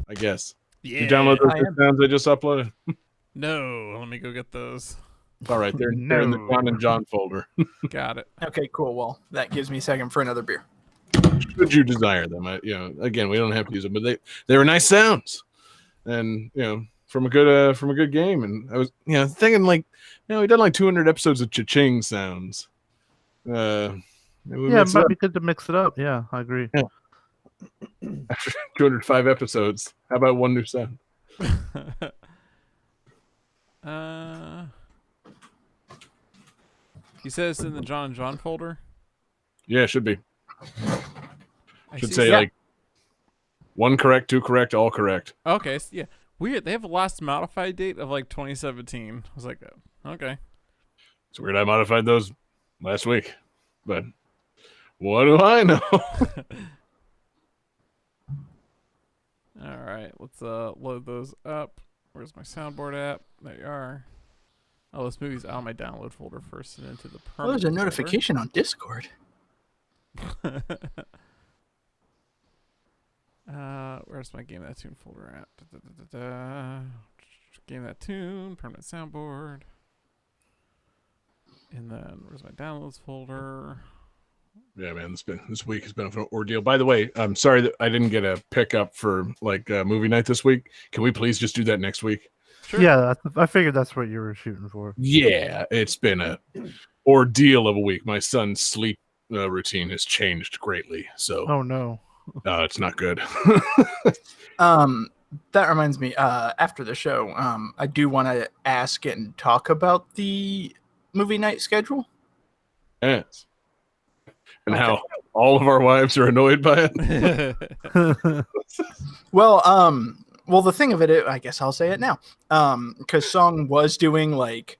I guess. Yeah. You download those I good am. sounds I just uploaded? No, let me go get those. It's all right. They're in the John and John folder. Got it. Okay, cool. Well, that gives me a second for another beer. Should you desire them? Again, we don't have to use them, but they were nice sounds, and from a good game. And I was thinking like, we done like 200 episodes of cha-ching sounds. Maybe we Yeah, it mix it might up. be good to mix it up. Yeah, I agree. Yeah. After 205 episodes, how about one new sound? You said it's in the John and John folder? Yeah, it should be. I Should see say Yeah. like 1 correct, 2 correct, all correct. Okay, yeah. Weird. They have a last modified date of like 2017. I was like, okay. It's weird. I modified those last week, but what do I know? All right, let's load those up. Where's my soundboard app? There you are. Oh, this movie's out of my download folder first and into the Oh, permanent there's a notification on Discord. folder. Where's my Game That Tune folder at? Game That Tune, permanent soundboard. And then where's my downloads folder? Yeah, man, this week has been an ordeal. By the way, I'm sorry that I didn't get a pickup for like movie night this week. Can we please just do that next week? Sure. Yeah, I figured that's what you were shooting for. Yeah, it's been a ordeal of a week. My son's sleep routine has changed greatly, so Oh no. it's not good. That reminds me, after the show, I do want to ask and talk about the movie night schedule. Yes. And Okay. how all of our wives are annoyed by it. Well, the thing of it, I guess I'll say it now. Because Song was doing like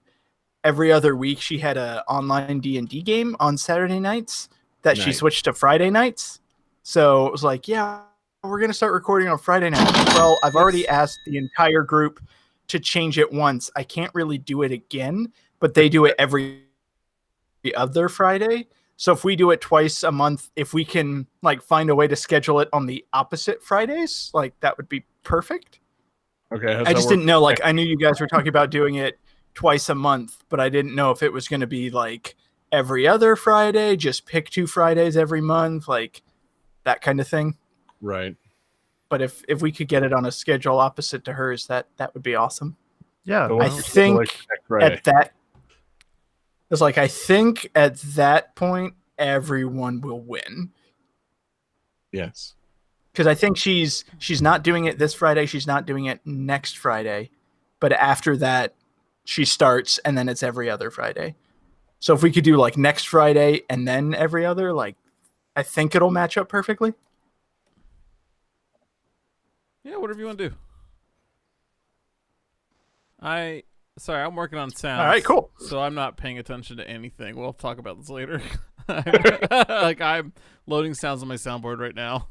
every other week. She had a online D&D game on Saturday nights that she Nice. switched to Friday nights. So it was like, yeah, we're gonna start recording on Friday night. Well, I've already asked the entire group to change it once. I can't really do it again, but they do it every other Friday. So if we do it twice a month, if we can like find a way to schedule it on the opposite Fridays, like that would be perfect. Okay. how's I that just work? didn't know. Like I knew you guys were talking about doing it twice a month, but I didn't know if it was going to be like every other Friday, just pick 2 Fridays every month, like that kind of thing. Right. But if we could get it on a schedule opposite to hers, that would be awesome. Yeah. So I what's well, your think schedule like next Friday? At that, it's like I think at that point everyone will win. Yes. Because I think she's not doing it this Friday. She's not doing it next Friday. But after that, she starts, and then it's every other Friday. So if we could do like next Friday and then every other, like I think it'll match up perfectly. Yeah, whatever you want to do. I'm working on sound. All right, cool. So I'm not paying attention to anything. We'll talk about this later. Like I'm loading sounds on my soundboard right now.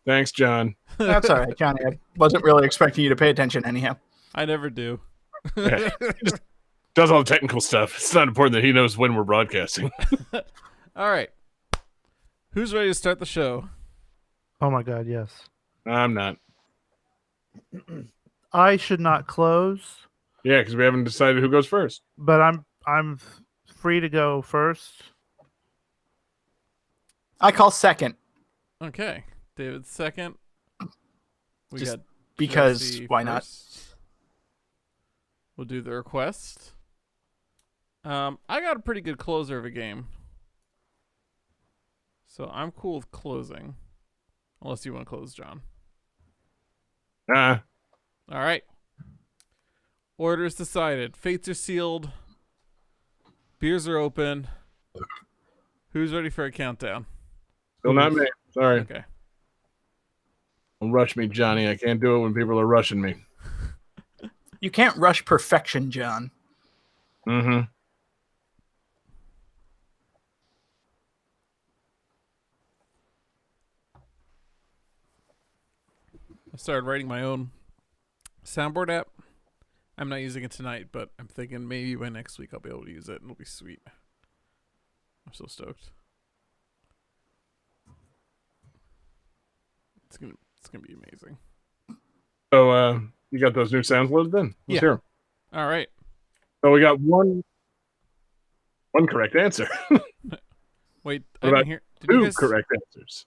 Thanks, John. That's all right, Johnny. I wasn't really expecting you to pay attention anyhow. I never do. Yeah. He just does all the technical stuff. It's not important that he knows when we're broadcasting. All right. Who's ready to start the show? oh my God, yes. I'm not. I should not close, Yeah, because we haven't decided who goes first. but I'm free to go first. I call second Okay. David second. We Just got because Jesse why not? first. We'll do the request. I got a pretty good closer of a game. So I'm cool with closing. Unless you want to close, John. Ah, All right. Orders decided. Fates are sealed. Beers are open. Who's ready for a countdown? still not me. Sorry. Okay. Don't rush me, Johnny. I can't do it when people are rushing me. You can't rush perfection, John. Mm-hmm. I started writing my own soundboard app. I'm not using it tonight, but I'm thinking maybe by next week I'll be able to use it and it'll be sweet. I'm so stoked. It's gonna be amazing. So you got those new sounds loaded then? Let's Yeah. hear 'em. All right. So we got one correct answer. Wait, I What about didn't hear. Did you Two guys? correct answers.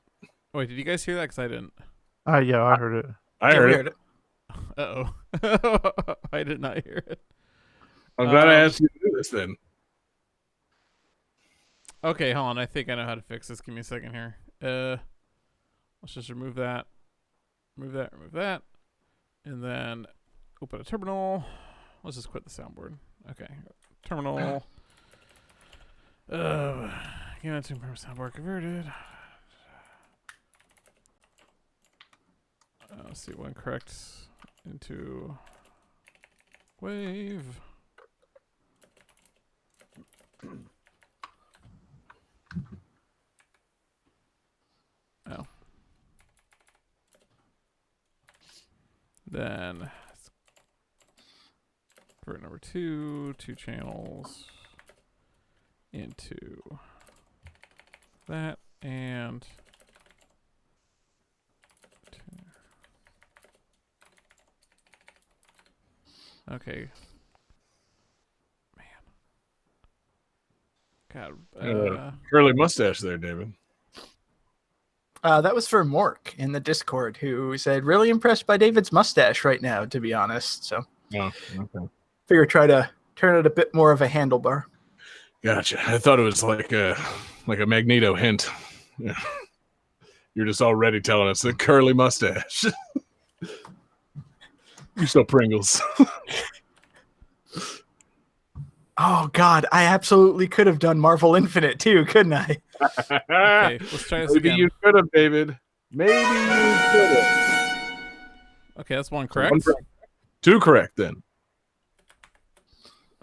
Wait, did you guys hear that? Because I didn't. Yeah, I heard it. I Yeah, heard we it. heard it. Uh-oh. I did not hear it. I'm glad I Um, asked you to do this then. Okay, hold on. I think I know how to fix this. Give me a second here. Let's just remove that. Remove that. And then open a terminal. Let's just quit the soundboard. Okay. Terminal. Get into soundboard converted. Let's see, one correct into wave. Oh. Then for number two channels into that and okay. Man. God. Curly mustache there, David. That was for Mork in the Discord, who said, really impressed by David's mustache right now, to be honest. So Oh, okay. figure try to turn it a bit more of a handlebar. Gotcha. I thought it was like a Magneto hint. Yeah. You're just already telling us the curly mustache. You're so Pringles. Oh, God. I absolutely could have done Marvel Infinite, too, couldn't I? Okay, let's try this Maybe again. you could have, David. Maybe you could have. Okay, that's one correct. Two correct then.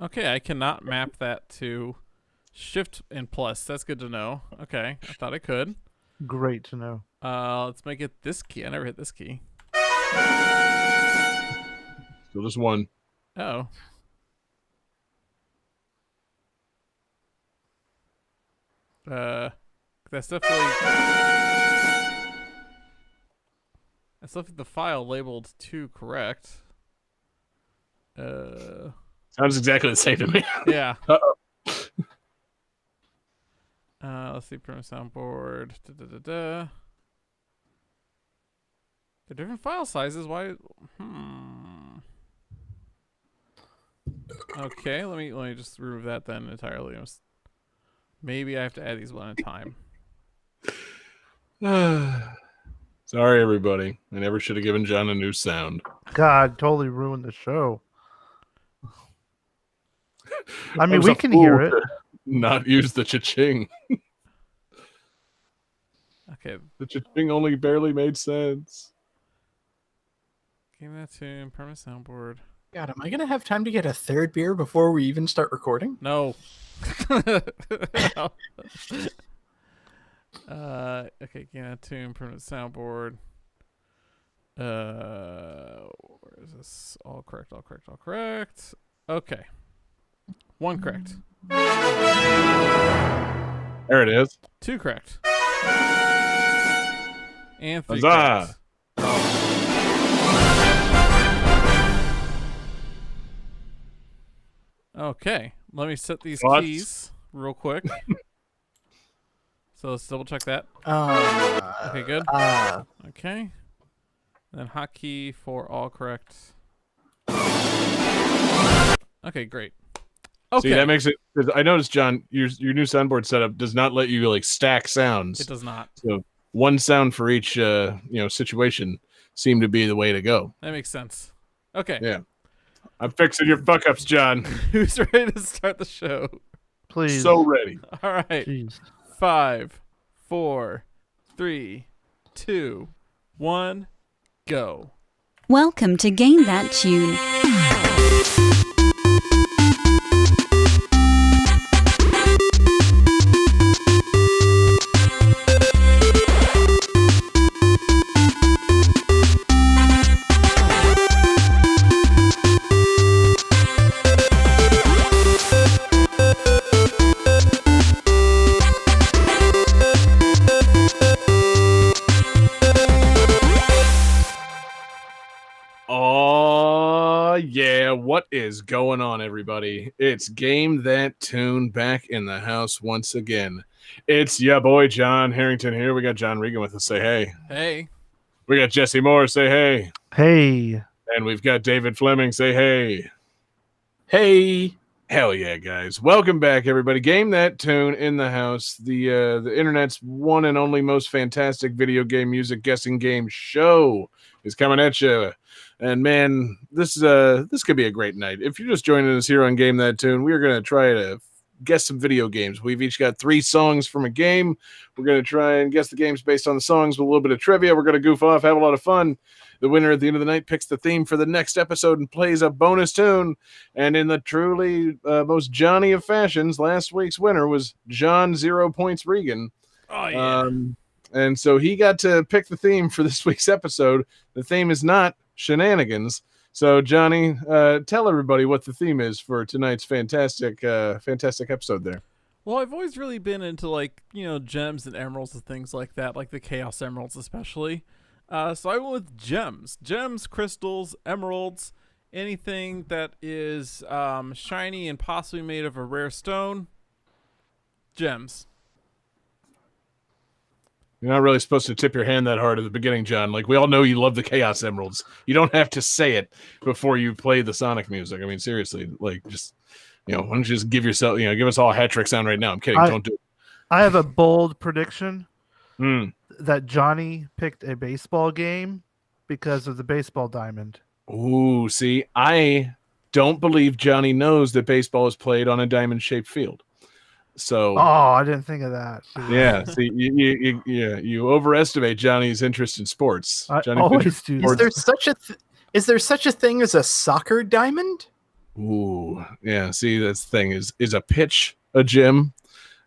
Okay, I cannot map that to Shift and plus. That's good to know. Okay, I thought I could. Great to know. Let's make it this key. I never hit this key. So just one. Oh. That's definitely the file labeled 2 correct. Sounds exactly the same to me. Yeah. Uh-oh. Let's see, print soundboard. The different file sizes. Why? Okay, let me just remove that then entirely. Maybe I have to add these one at a time. Sorry, everybody. I never should have given John a new sound. God, totally ruined the show. I mean, was we a can fool hear it. to Not use the cha-ching. Okay, The cha-ching only barely made sense. game that tune, permanent soundboard. God, am I going to have time to get a third beer before we even start recording? No. Okay, game that tune, permanent soundboard. Where is this? All correct. Okay. One correct. There it is. 2 correct. And 3 Huzzah! correct. Okay, let me set these Thoughts? keys real quick. So let's double check that. Okay, good. Okay. Then hotkey for all correct. Okay, great. Okay. See, that makes it. 'Cause I noticed, John, your new soundboard setup does not let you like stack sounds. It does not. So one sound for each, situation seemed to be the way to go. That makes sense. Okay. Yeah. I'm fixing your fuck ups, John. Who's ready to start the show? Please. So ready. All right. Jeez. 5, 4, 3, 2, 1, go. Welcome to Gain That Tune. Yeah, what is going on, everybody? It's Game That Tune back in the house once again. It's your boy John Harrington here. We got John Regan with us. Say hey. Hey. We got Jesse Moore. Say hey. Hey. And we've got David Fleming. Say hey. Hey. Hell yeah, guys. Welcome back, everybody. Game That Tune in the house. The internet's one and only most fantastic video game music guessing game show is coming at you. And man, this could be a great night. If you're just joining us here on Game That Tune, we're going to try to guess some video games. We've each got 3 songs from a game. We're going to try and guess the games based on the songs with a little bit of trivia. We're going to goof off, have a lot of fun. The winner at the end of the night picks the theme for the next episode and plays a bonus tune. And in the truly most Johnny of fashions, last week's winner was John 0 Points Regan. Oh, yeah. And so he got to pick the theme for this week's episode. The theme is not shenanigans. So Johnny, tell everybody what the theme is for tonight's fantastic episode there. Well, I've always really been into, gems and emeralds and things like that, like the Chaos Emeralds especially. So I went with gems. Gems, crystals, emeralds, anything that is shiny and possibly made of a rare stone. Gems. You're not really supposed to tip your hand that hard at the beginning, John. Like, we all know you love the Chaos Emeralds. You don't have to say it before you play the Sonic music. I mean, seriously, like, just, why don't you just give yourself, give us all a hat trick sound right now. I'm kidding. Don't do it. I have a bold prediction that Johnny picked a baseball game because of the baseball diamond. Ooh, see, I don't believe Johnny knows that baseball is played on a diamond-shaped field. So, I didn't think of that. Yeah, see, you overestimate Johnny's interest in sports. Johnny always do. Is there such a thing as a soccer diamond? Ooh, yeah. See, that's the thing. Is a pitch a gem?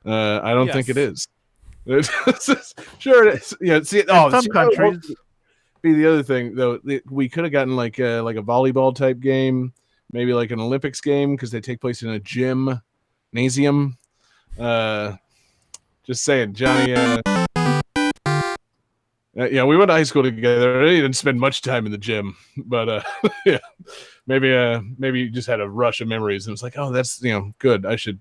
I don't think it is. Sure, it is. Yeah. See, some countries. Be the other thing though. We could have gotten like a volleyball type game, maybe like an Olympics game because they take place in a gymnasium. Just saying, Johnny. We went to high school together. I didn't spend much time in the gym, but yeah, maybe you just had a rush of memories and it's like, oh, that's good. I should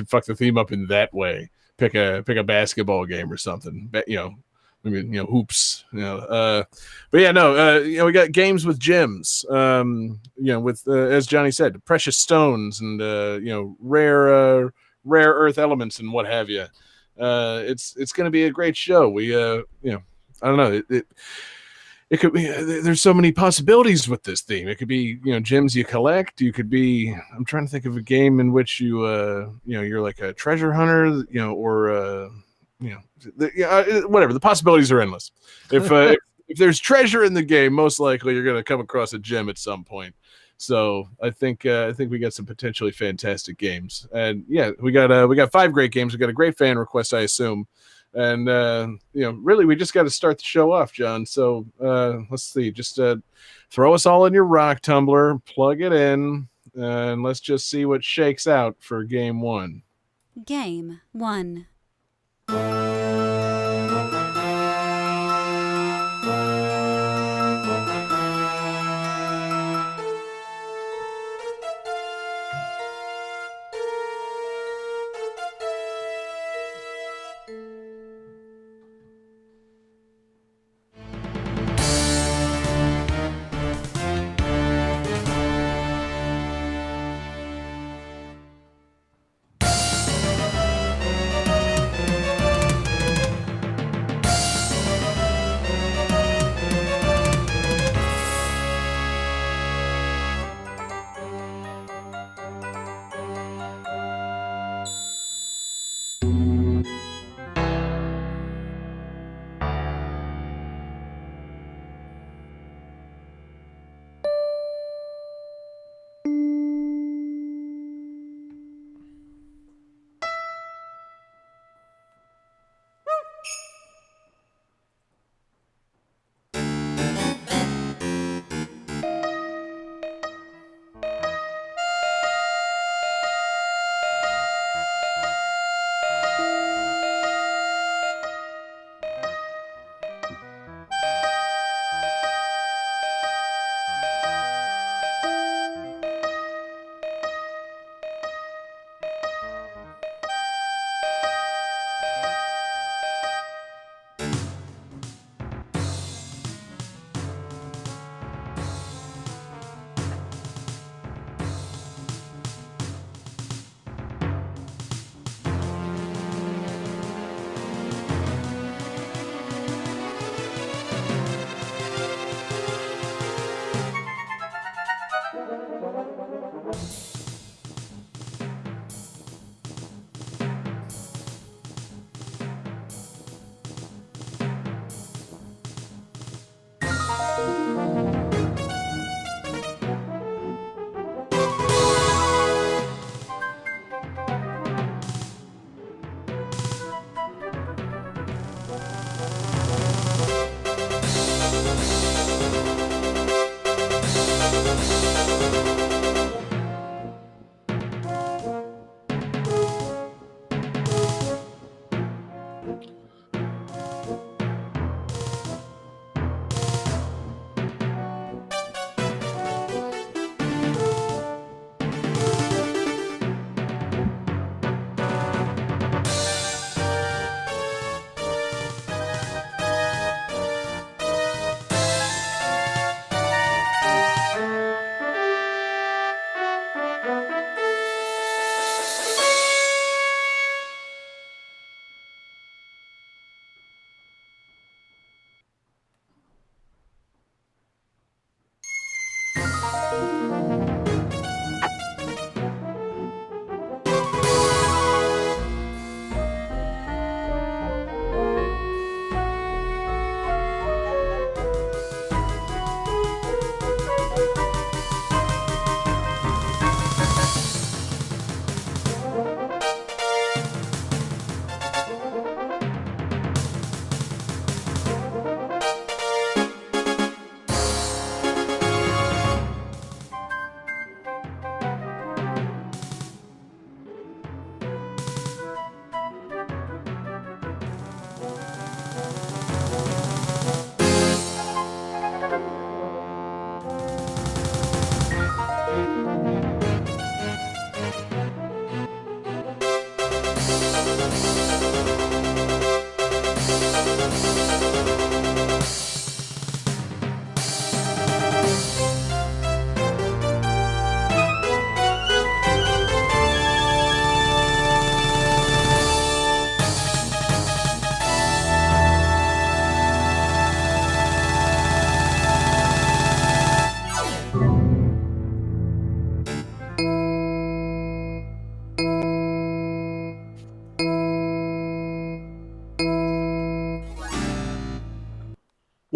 fuck the theme up in that way. Pick a basketball game or something. Maybe hoops. But yeah, no. We got games with gems. With as Johnny said, precious stones and rare earth elements and what have you. It's going to be a great show. We I don't know. It could be. There's so many possibilities with this theme. It could be gems you collect. You could be. I'm trying to think of a game in which you're like a treasure hunter. Or whatever. The possibilities are endless. If there's treasure in the game, most likely you're going to come across a gem at some point. So I think we got some potentially fantastic games, and yeah, we got 5 great games. We got a great fan request, I assume, and really we just got to start the show off, John. So let's see, just throw us all in your rock tumbler, plug it in, and let's just see what shakes out for game 1. Game 1.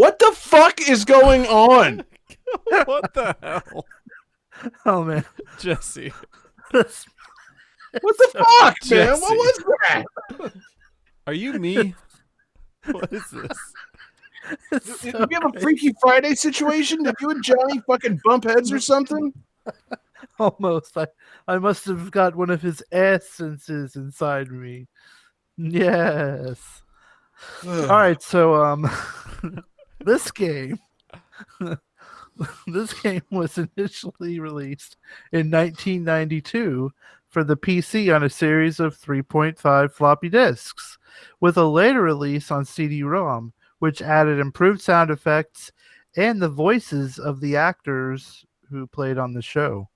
What the fuck is going on? What the hell, Oh man, Jesse? This- What the fuck, man? Jesse. What was that? Are you me? What is this? it's Did so we have a great. Freaky Friday situation? Did you and Johnny fucking bump heads or something? Almost. I must have got one of his essences inside me. Yes. All right, so this game this game was initially released in 1992 for the PC on a series of 3.5 floppy disks, with a later release on CD-ROM, which added improved sound effects and the voices of the actors who played on the show.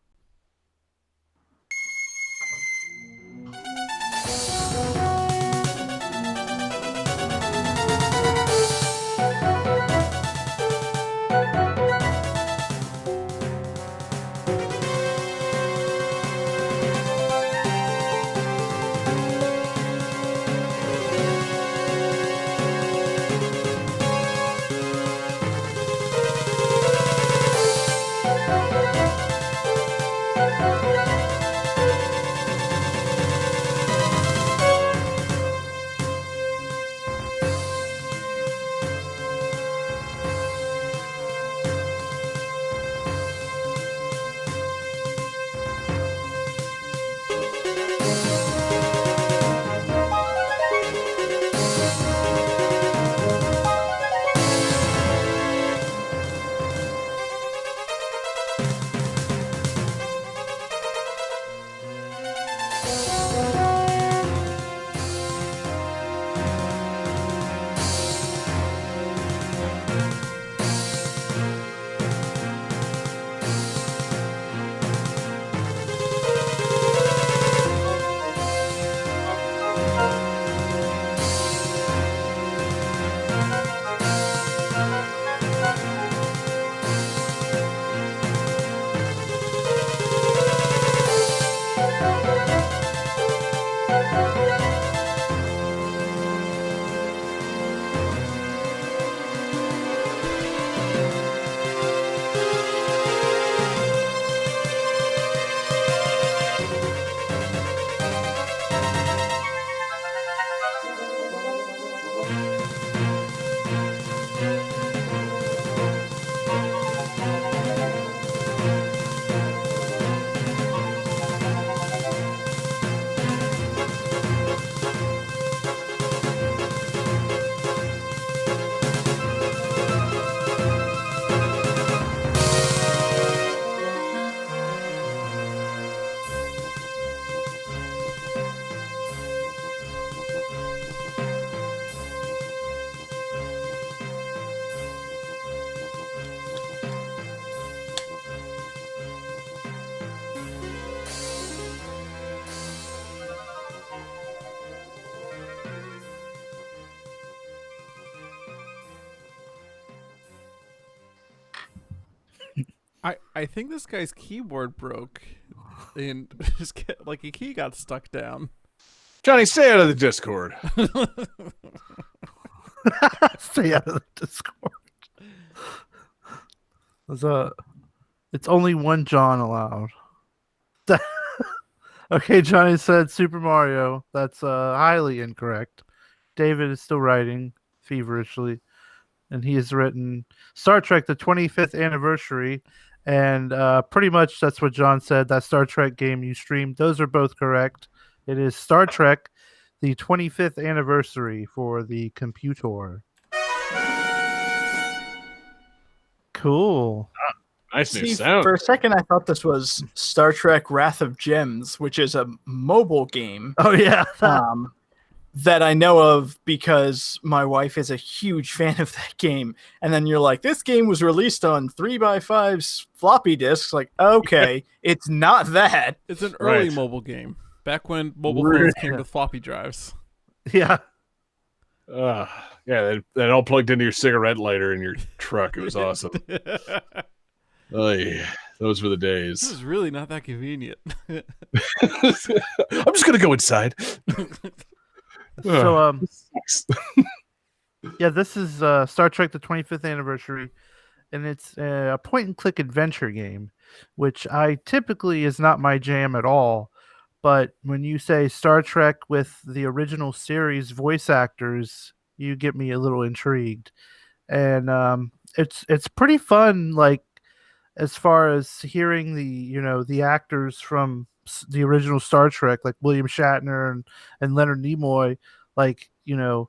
I think this guy's keyboard broke, and just like a key got stuck down. Johnny, stay out of the Discord. Stay out of the Discord. It's only one John allowed. Okay, Johnny said Super Mario. That's highly incorrect. David is still writing feverishly, and he has written Star Trek: The 25th Anniversary, and pretty much that's what John said. That Star Trek game you streamed, those are both correct. It is Star Trek: The 25th Anniversary for the computer. Cool. Nice new See, sound. for a second, I thought this was Star Trek Wrath of Gems, which is a mobile game Oh yeah. that I know of because my wife is a huge fan of that game. And then you're like, this game was released on 3x5 floppy disks. Like, okay, it's not that. It's an early Right. mobile game, back when mobile Right. phones came with floppy drives. Yeah. Yeah, that all plugged into your cigarette lighter in your truck. It was awesome. Oh yeah, those were the This days. is really not that convenient. I'm just gonna go inside. So Yeah, this is Star Trek: The 25th Anniversary, and it's a point-and-click adventure game, which I typically is not my jam at all. But when you say Star Trek with the original series voice actors, you get me a little intrigued, and it's pretty fun. Like as far as hearing the actors from the original Star Trek, like William Shatner and Leonard Nimoy, like hearing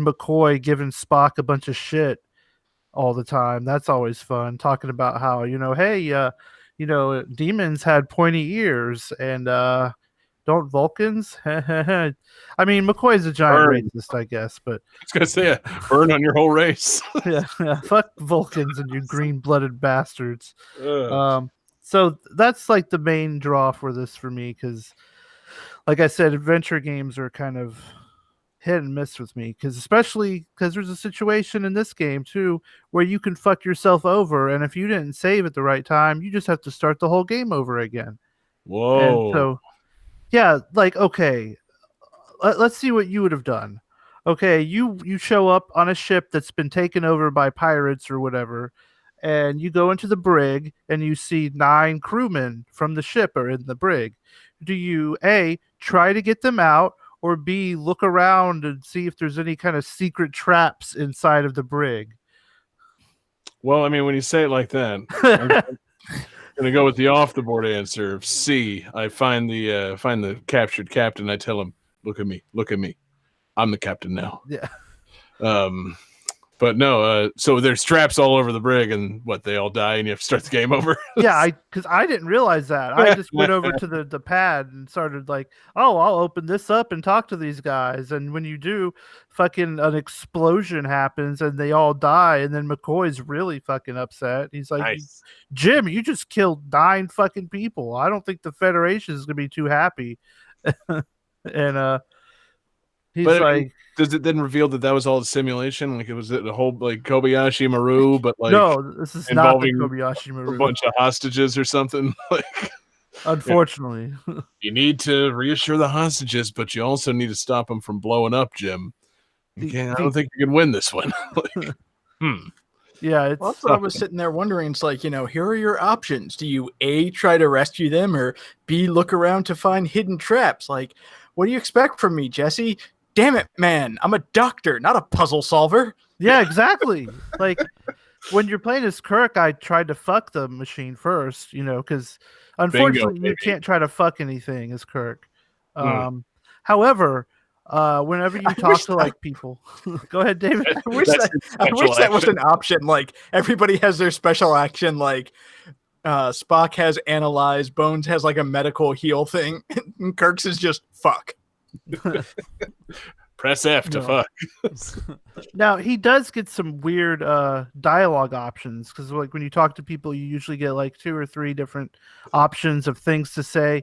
McCoy giving Spock a bunch of shit all the time. That's always fun. Talking about how hey, demons had pointy ears, and don't Vulcans? I mean, McCoy's a giant Burn. racist, I guess, but I was gonna say, burn on your whole race. yeah, fuck Vulcans and you green-blooded bastards. Ugh. So that's like the main draw for this for me, because like I said, adventure games are kind of hit and miss with me, especially because there's a situation in this game too where you can fuck yourself over, and if you didn't save at the right time, you just have to start the whole game over again. Whoa. And so yeah, like, okay, let's see what you would have done. Okay, you show up on a ship that's been taken over by pirates or whatever, and you go into the brig and you see 9 crewmen from the ship are in the brig. Do you A, try to get them out, or B, look around and see if there's any kind of secret traps inside of the brig? Well, I mean, when you say it like that, I'm gonna go with the off the board answer. C. I find the captured captain. I tell him, look at me, I'm the captain now. Yeah. But no. So there's traps all over the brig, and what, they all die, and you have to start the game over. Yeah, because I didn't realize that. I just went over to the pad and started like, oh, I'll open this up and talk to these guys. And when you do, fucking an explosion happens and they all die. And then McCoy's really fucking upset. He's like, Nice. Jim, you just killed 9 fucking people. I don't think the Federation is gonna be too happy. And he's But like, does it then reveal that was all a simulation? Like, it was the whole like Kobayashi Maru, but like no, this is not the involving Kobayashi a Maru. bunch of hostages or something. Like, Unfortunately. you need to reassure the hostages, but you also need to stop them from blowing up, Jim. I don't think you can win this one. Like, Yeah, it's Well, that's what I was sitting there wondering. It's like, here are your options. Do you A, try to rescue them, or B, look around to find hidden traps? Like, what do you expect from me, Jesse? Damn it, man. I'm a doctor, not a puzzle solver. Yeah, exactly. Like when you're playing as Kirk, I tried to fuck the machine first, because unfortunately you can't try to fuck anything as Kirk. However, whenever you talk to like people, go ahead, David. I wish that was an option. Like everybody has their special action. Like Spock has analyze, Bones has like a medical heal thing, and Kirk's is just fuck. Press F to fuck. Now he does get some weird dialogue options, because like when you talk to people, you usually get like 2 or 3 different options of things to say,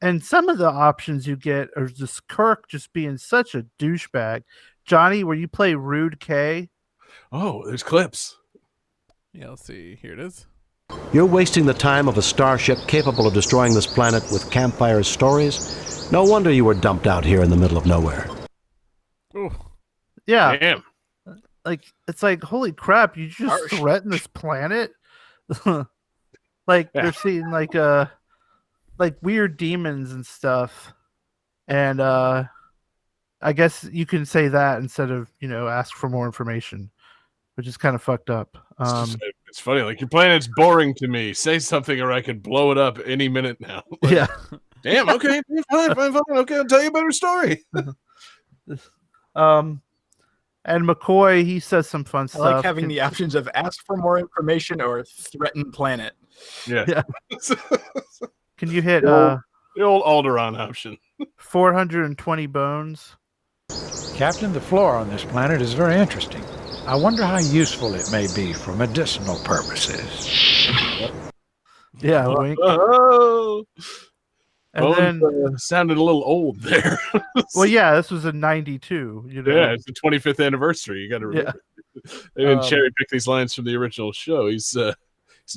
and some of the options you get are just Kirk just being such a douchebag. Johnny, where you play Rude K. Oh, there's clips. Yeah, let's see. Here it is. You're wasting the time of a starship capable of destroying this planet with campfire stories? No wonder you were dumped out here in the middle of nowhere. Ooh. Yeah. Damn. Like, it's like, holy crap, you just Harsh. threaten this planet? Like, Yeah. they're seeing like weird demons and stuff. And I guess you can say that instead of, ask for more information, which is kind of fucked up. It's funny. Like, your planet's boring to me. Say something or I could blow it up any minute now. Like, Yeah. Damn. Okay. Fine. Okay. I'll tell you a better story. And McCoy, he says some fun I stuff. like having the options of ask for more information or threaten planet. Yeah. Yeah. Can you hit The old Alderaan option. 420 bones? Captain, the flora on this planet is very interesting. I wonder how useful it may be for medicinal purposes. Yeah, wink. Oh. And Bones, then, sounded a little old there. well, yeah, this was in 92. Yeah, it's the 25th anniversary. You got to remember. They didn't cherry pick these lines from the original show. He's an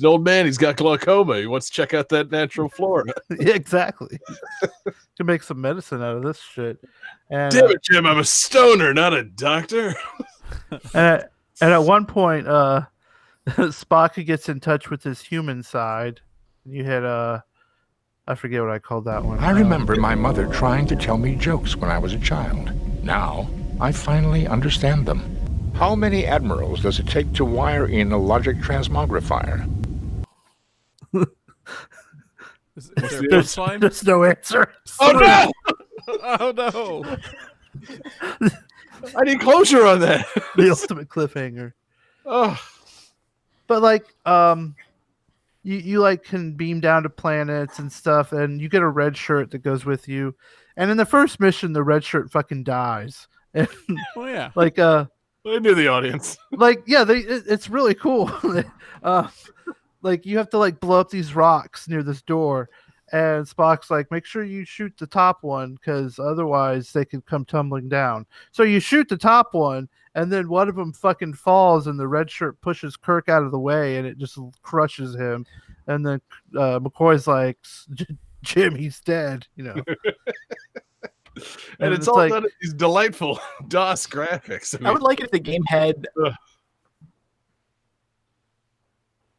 old man. He's got glaucoma. He wants to check out that natural flora. Yeah, exactly. To make some medicine out of this shit. And Damn it, Jim! I'm a stoner, not a doctor. And at one point, Spock gets in touch with his human side. You had I forget what I called that one. I remember my mother trying to tell me jokes when I was a child. Now, I finally understand them. How many admirals does it take to wire in a logic transmogrifier? Is there a punchline? There's no answer. Oh no! Oh no! I need closure on that. The ultimate cliffhanger. Oh, But like, you like can beam down to planets and stuff, and you get a red shirt that goes with you. And in the first mission, the red shirt fucking dies. And Oh yeah. like, I knew the audience. like yeah, it's really cool. Like you have to like blow up these rocks near this door, and Spock's like, make sure you shoot the top one because otherwise they could come tumbling down. So you shoot the top one, and then one of them fucking falls, and the red shirt pushes Kirk out of the way, and it just crushes him. And then McCoy's like, Jim, he's dead, you know. And it's all done in these delightful DOS graphics. I would like it if the game had. Ugh.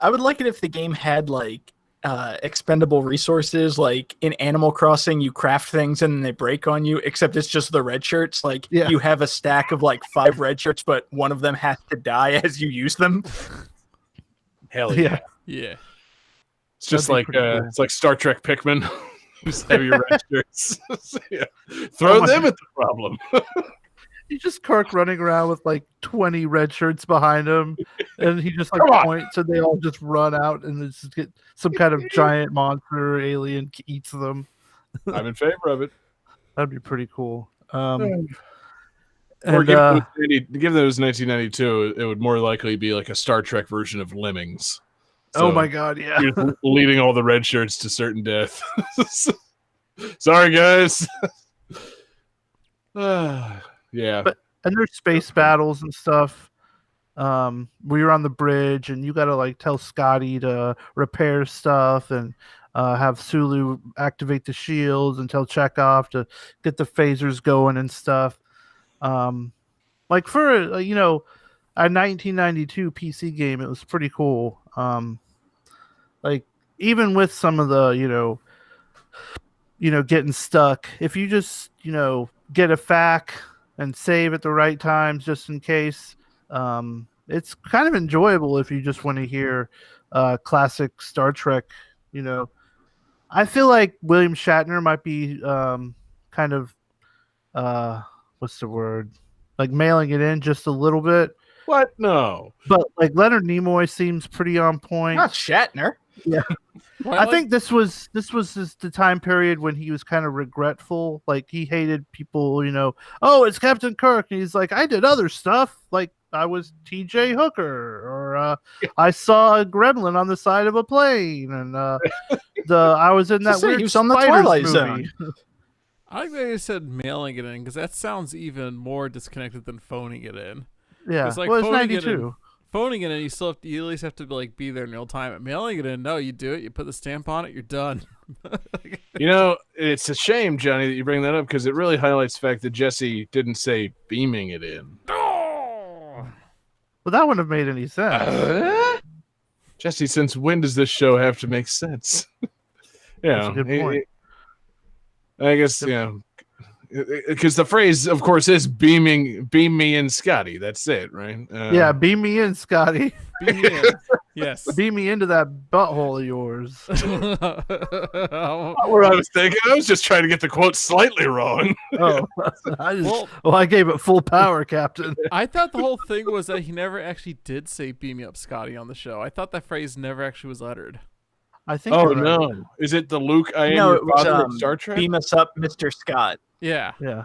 I would like it if the game had like expendable resources. Like in Animal Crossing, you craft things and then they break on you. Except it's just the red shirts. Like you have a stack of like 5 red shirts, but one of them has to die as you use them. Hell yeah. Yeah. It's just That'd like be pretty cool. it's like Star Trek Pikmin. Just have your red shirts. Yeah. Throw them at the problem. You just Kirk running around with like 20 red shirts behind him, and he just like Come on. points, and they all just run out, and they just get some kind of giant monster or alien eats them. I'm in favor of it. That'd be pretty cool. Or And, give those 1992, it would more likely be like a Star Trek version of Lemmings. oh So my god, yeah. you're just leading all the red shirts to certain death. Sorry, guys. Yeah. And there's space battles and stuff. We were on the bridge, and you got to like tell Scotty to repair stuff, and have Sulu activate the shields, and tell Chekhov to get the phasers going and stuff. Like for a 1992 PC game, it was pretty cool. Like even with some of the getting stuck, if you just get a FAQ and save at the right times just in case, it's kind of enjoyable if you just want to hear classic Star Trek. I feel like William Shatner might be kind of what's the word, like mailing it in just a little bit, What? No. but like Leonard Nimoy seems pretty on point. Not Shatner. Well, I think this was the time period when he was kind of regretful. Like he hated people, oh, it's Captain Kirk, and he's like, I did other stuff, like I was T.J. Hooker, or I saw a gremlin on the side of a plane, and I was in that Just say weird he was on the Spiders Twilight movie. Zone. I like that you said mailing it in because that sounds even more disconnected than phoning it in. Yeah, It's like well, it's phoning it in. 92. Phoning it in, you at least have to like be there in real time. But mailing it in, no, you do it. You put the stamp on it. You're done. It's a shame, Johnny, that you bring that up because it really highlights the fact that Jesse didn't say beaming it in. Well, that wouldn't have made any sense. Jesse, since when does this show have to make sense? That's a good point. I guess, because the phrase, of course, is beam me in, Scotty. That's it, right? Yeah, beam me in, Scotty. Beam me in. Yes. Beam me into that butthole of yours. Not what I was thinking. I was just trying to get the quote slightly wrong. Oh, I gave it full power, Captain. I thought the whole thing was that he never actually did say "beam me up, Scotty" on the show. I thought that phrase never actually was uttered. I think. Oh you're right. no! Is it the Luke I am No, your it was father of Star Trek? Beam us up, Mr. Scott. Yeah. Yeah.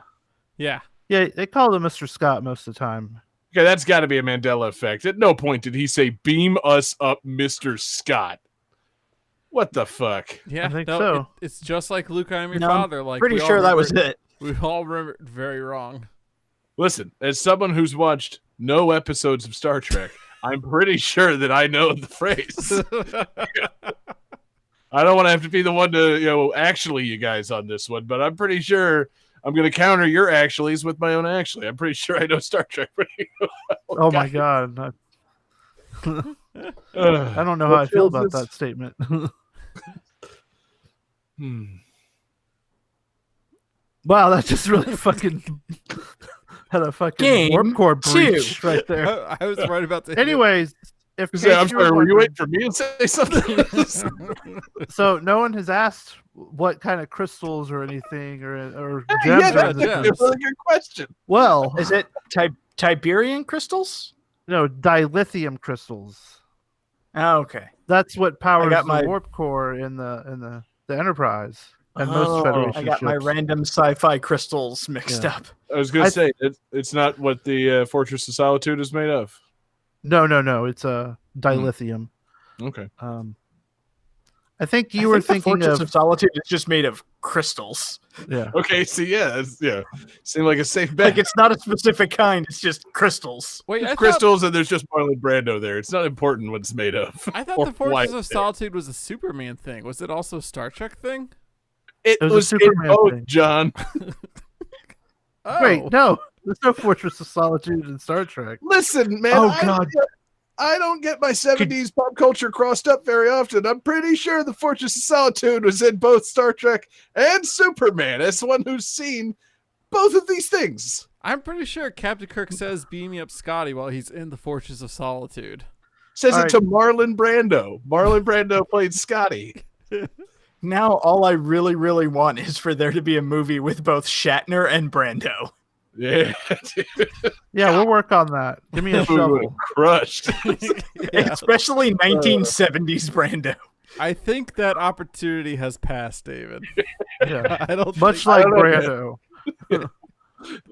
Yeah. Yeah, they called him Mr. Scott most of the time. Okay, that's got to be a Mandela effect. At no point did he say "beam us up, Mr. Scott." What the fuck? Yeah. I think no, so. It's just like Luke, I am your No, I'm father. Like Pretty we all sure that was remember- it. We all remember it very wrong. Listen, as someone who's watched no episodes of Star Trek, I'm pretty sure that I know the phrase. I don't want to have to be the one to, actually you guys on this one, but I'm pretty sure I'm going to counter your actuallys with my own actually. I'm pretty sure I know Star Trek pretty well. Oh my god. I don't know how I feel about that statement. Wow, that just really fucking had a fucking Game warp core two. breach right there. I was right about to. Anyways, if I'm case you were sorry, were you wondering- waiting for me to say something? so no one has asked what kind of crystals or anything or Yeah, gems are that's in a this. really good question. Well, Is it Tiberian crystals? no, dilithium crystals. Oh, okay. That's what powers got the my- warp core in the Enterprise and most Federation I got my ships. random sci-fi crystals mixed Yeah. up. I was going I- to say, it's not what the Fortress of Solitude is made of. No, it's dilithium. Okay. I think I you were think the thinking Fortress of of Solitude is just made of crystals. yeah. Okay, see, seemed like a safe bet. Like it's not a specific kind; it's just crystals. Wait, I thought, Crystals, and there's just Marlon Brando there. It's not important what it's made of. I thought or the why Fortress of it's there. Solitude was a Superman thing. Was it also a Star Trek thing? It It was a was in Superman both, thing. John. Oh. Wait, no, there's no Fortress of Solitude in Star Trek. Listen, man. Oh, God. I don't get my 70s pop culture crossed up very often. I'm pretty sure the Fortress of Solitude was in both Star Trek and Superman, as someone who's seen both of these things. I'm pretty sure Captain Kirk says, "Beam me up, Scotty," while he's in the Fortress of Solitude. Says All it right. to Marlon Brando. Marlon Brando played Scotty. Now, all I really, really want is for there to be a movie with both Shatner and Brando. Yeah, dude, Yeah, we'll work on that. Give me a we would've shovel. crushed. Especially 1970s Brando. I think that opportunity has passed, David. Yeah. I don't Much think- like I don't know, Brando.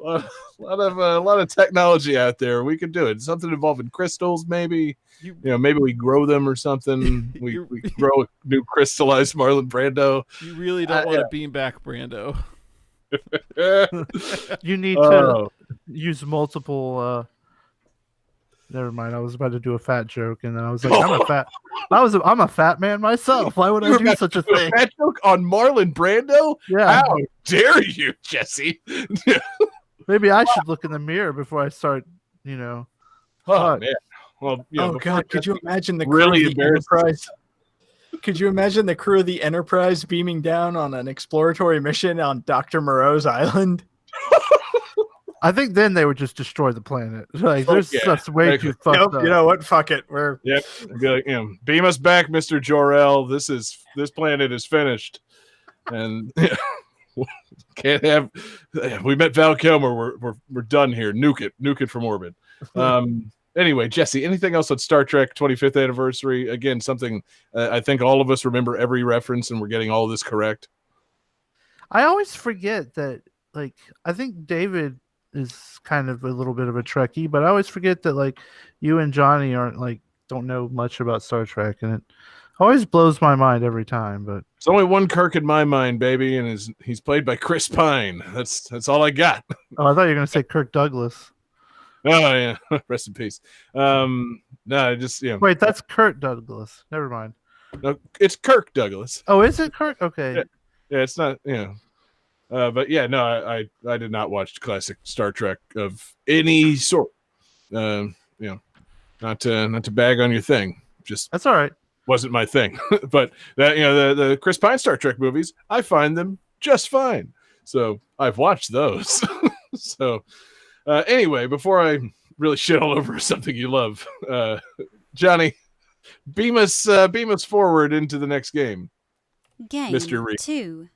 a lot of technology out there. We could do it. Something involving crystals, maybe. You- Maybe we grow them or something. We grow a new crystallized Marlon Brando. You really don't want yeah. to beam back Brando. You need to Oh, use multiple never mind. I was about to do a fat joke and then I was like, I'm a fat man myself. Why would I do such a thing? that joke on Marlon Brando? Yeah. How dare you, Jesse? Maybe I should look in the mirror before I start, Oh Fuck. man. Well, Oh God! Could you imagine the crew really of the embarrassing. Enterprise? Could you imagine the crew of the Enterprise beaming down on an exploratory mission on Dr. Moreau's island? I think then they would just destroy the planet. Like there's yeah. that's way too fucked Nope. up. You know what? Fuck it. We're Yep. Be like, beam us back, Mr. Jor-El. This planet is finished. And can't have we met Val Kilmer. We're done here. Nuke it from orbit. Anyway, Jesse, anything else on Star Trek 25th anniversary? Again, something I think all of us remember every reference and we're getting all this correct. I always forget that, like, I think David is kind of a little bit of a Trekkie, but I always forget that, like, you and Johnny don't know much about Star Trek, and it always blows my mind every time. But There's only one Kirk in my mind, baby, and he's played by Chris Pine. That's all I got. I thought you were gonna say Kirk Douglas. Oh yeah, rest in peace. No, I just Wait, that's Kurt Douglas. Never mind. no, it's Kirk Douglas. Oh, is it Kirk? Okay. Yeah, it's not but yeah, no, I did not watch classic Star Trek of any sort. Not to bag on your thing, just That's all right. wasn't my thing. But that the Chris Pine Star Trek movies, I find them just fine. So I've watched those. So anyway, before I really shit all over something you love, Johnny, beam us forward into the next game. Game Mr. Reed. 2.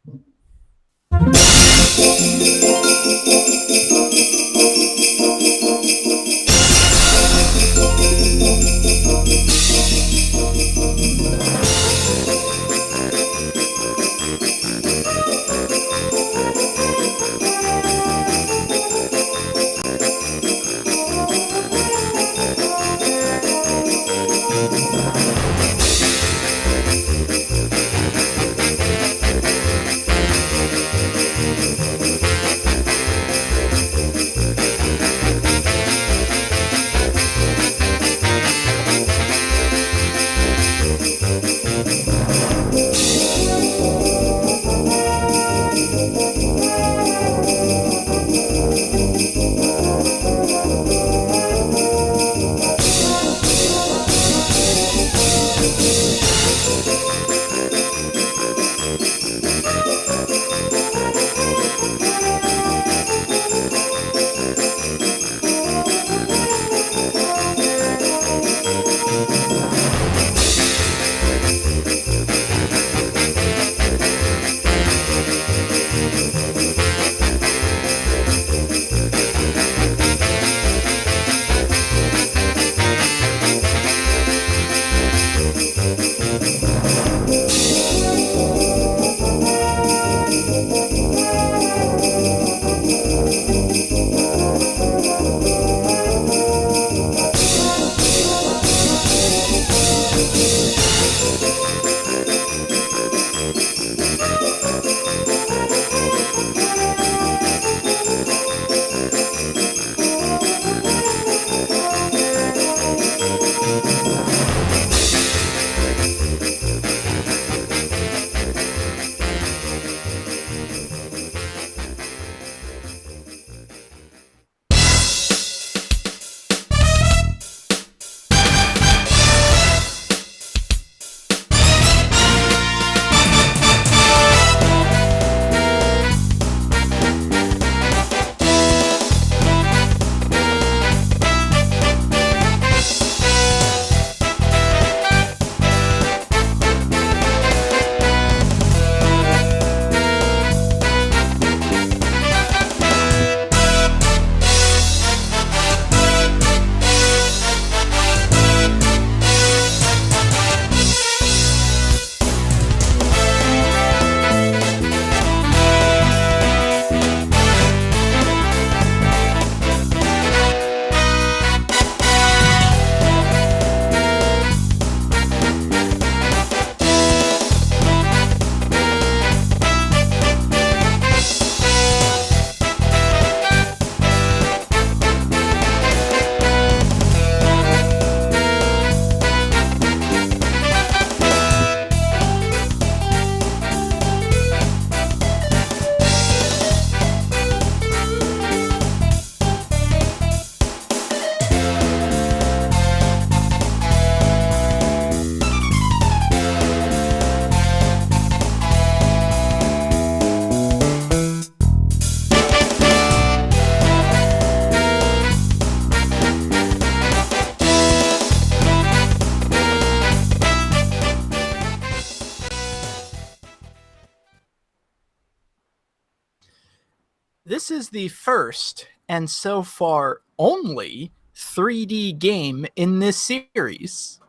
This is the first and so far only 3D game in this series.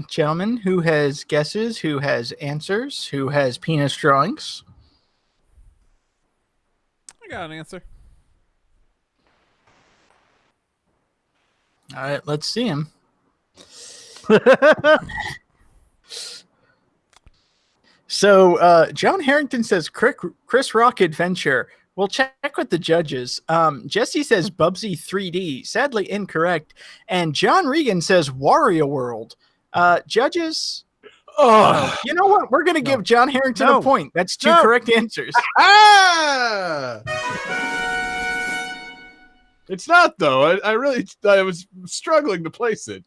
Gentlemen, who has guesses? Who has answers? Who has penis drawings? I got an answer. All right, let's see him. So, John Harrington says Chris Rock Adventure. We'll check with the judges. Jesse says Bubsy 3D. Sadly incorrect. And John Regan says Wario World. Judges, you know what? We're going to give John Harrington a point. That's two correct answers. It's not, though. I was struggling to place it.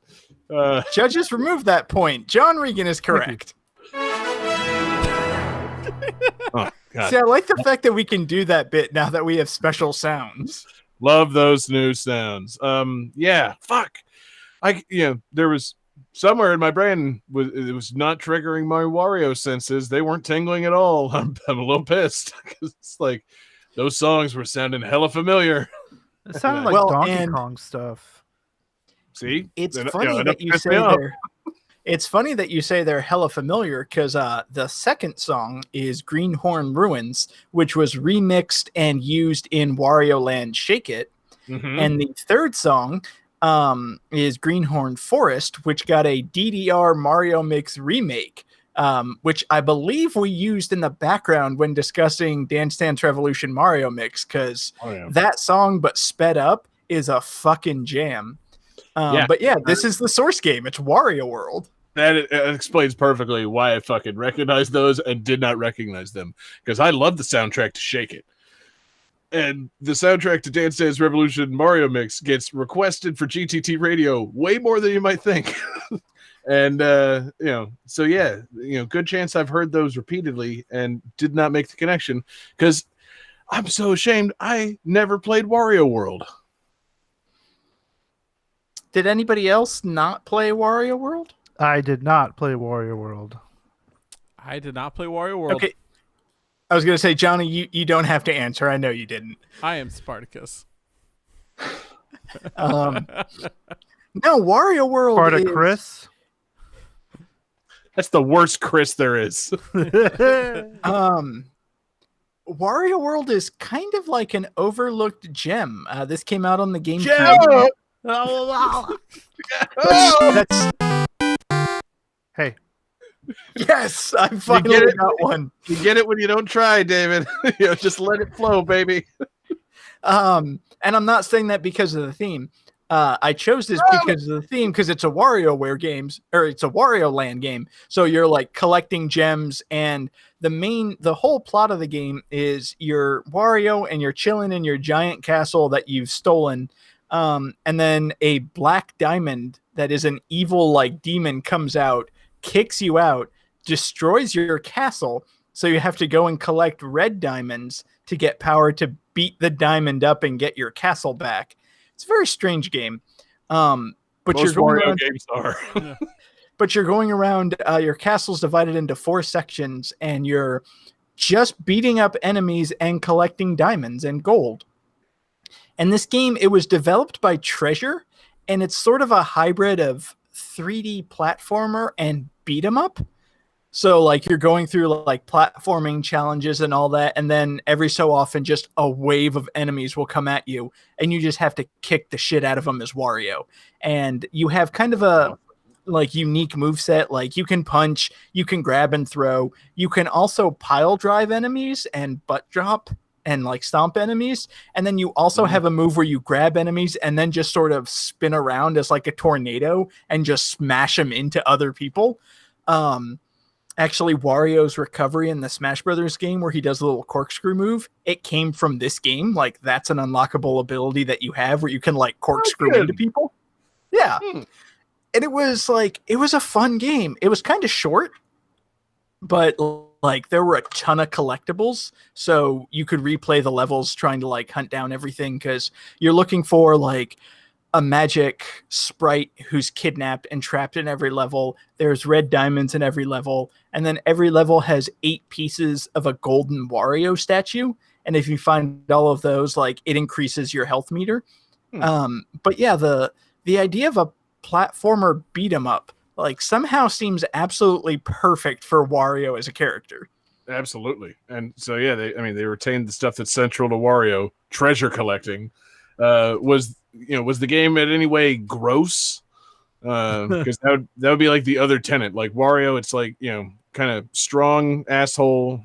Judges, remove that point. John Regan is correct. Oh, God. See, I like the fact that we can do that bit now that we have special sounds. Love those new sounds. Yeah, fuck. There was somewhere in my brain it was not triggering my Wario senses. They weren't tingling at all. I'm a little pissed because it's like those songs were sounding hella familiar. It sounded like Donkey Kong stuff. See, it's funny that you say they're. It's funny that you say they're hella familiar because the second song is Greenhorn Ruins, which was remixed and used in Wario Land Shake It. Mm-hmm. And the third song is Greenhorn Forest, which got a DDR Mario Mix remake, which I believe we used in the background when discussing Dance Dance Revolution Mario Mix, because that song, but sped up, is a fucking jam. But yeah, this is the source game. It's Wario World. That explains perfectly why I fucking recognized those and did not recognize them, because I love the soundtrack to Shake It. And the soundtrack to Dance Dance Revolution Mario Mix gets requested for GTT Radio way more than you might think. And, so yeah, good chance I've heard those repeatedly and did not make the connection, because I'm so ashamed I never played Wario World. Did anybody else not play Wario World? I did not play Wario World. I did not play Wario World. Okay. I was going to say, Johnny, you don't have to answer. I know you didn't. I am Spartacus. No, Wario World Part of is, Chris. That's the worst Chris there is. Wario World is kind of like an overlooked gem. This came out on the GameCube. That's Hey, yes, I finally it? got one. You get it when you don't try, David. Just let it flow, baby. And I'm not saying that because of the theme. I chose this because of the theme, because it's a WarioWare games, or it's a Wario Land game. So you're like collecting gems, and the whole plot of the game is you're Wario and you're chilling in your giant castle that you've stolen. And then a black diamond that is an evil like demon comes out, kicks you out, destroys your castle. So you have to go and collect red diamonds to get power to beat the diamond up and get your castle back. It's a very strange game. But Most you're going Wario around, games are. but you're going around, your castle's divided into 4 sections, and you're just beating up enemies and collecting diamonds and gold. And this game, it was developed by Treasure, and it's sort of a hybrid of 3D platformer and beat 'em up. So like you're going through like platforming challenges and all that, and then every so often just a wave of enemies will come at you, and you just have to kick the shit out of them as Wario. And you have kind of a like unique moveset. Like you can punch, you can grab and throw, you can also pile drive enemies and butt drop and like stomp enemies, and then you also have a move where you grab enemies and then just sort of spin around as like a tornado and just smash them into other people. Actually, Wario's recovery in the Smash Brothers game where he does a little corkscrew move, it came from this game. Like that's an unlockable ability that you have where you can like corkscrew into people. Yeah. And it was a fun game. It was kind of short, but like there were a ton of collectibles. So you could replay the levels trying to like hunt down everything, because you're looking for like a magic sprite who's kidnapped and trapped in every level. There's red diamonds in every level. And then every level has 8 pieces of a golden Wario statue. And if you find all of those, like it increases your health meter. But yeah, the idea of a platformer beat 'em up like somehow seems absolutely perfect for Wario as a character. Absolutely. And so, yeah, they retained the stuff that's central to Wario, treasure collecting. Was the game in any way gross? Because that would be like the other tenet. Like Wario, it's like, kind of strong asshole,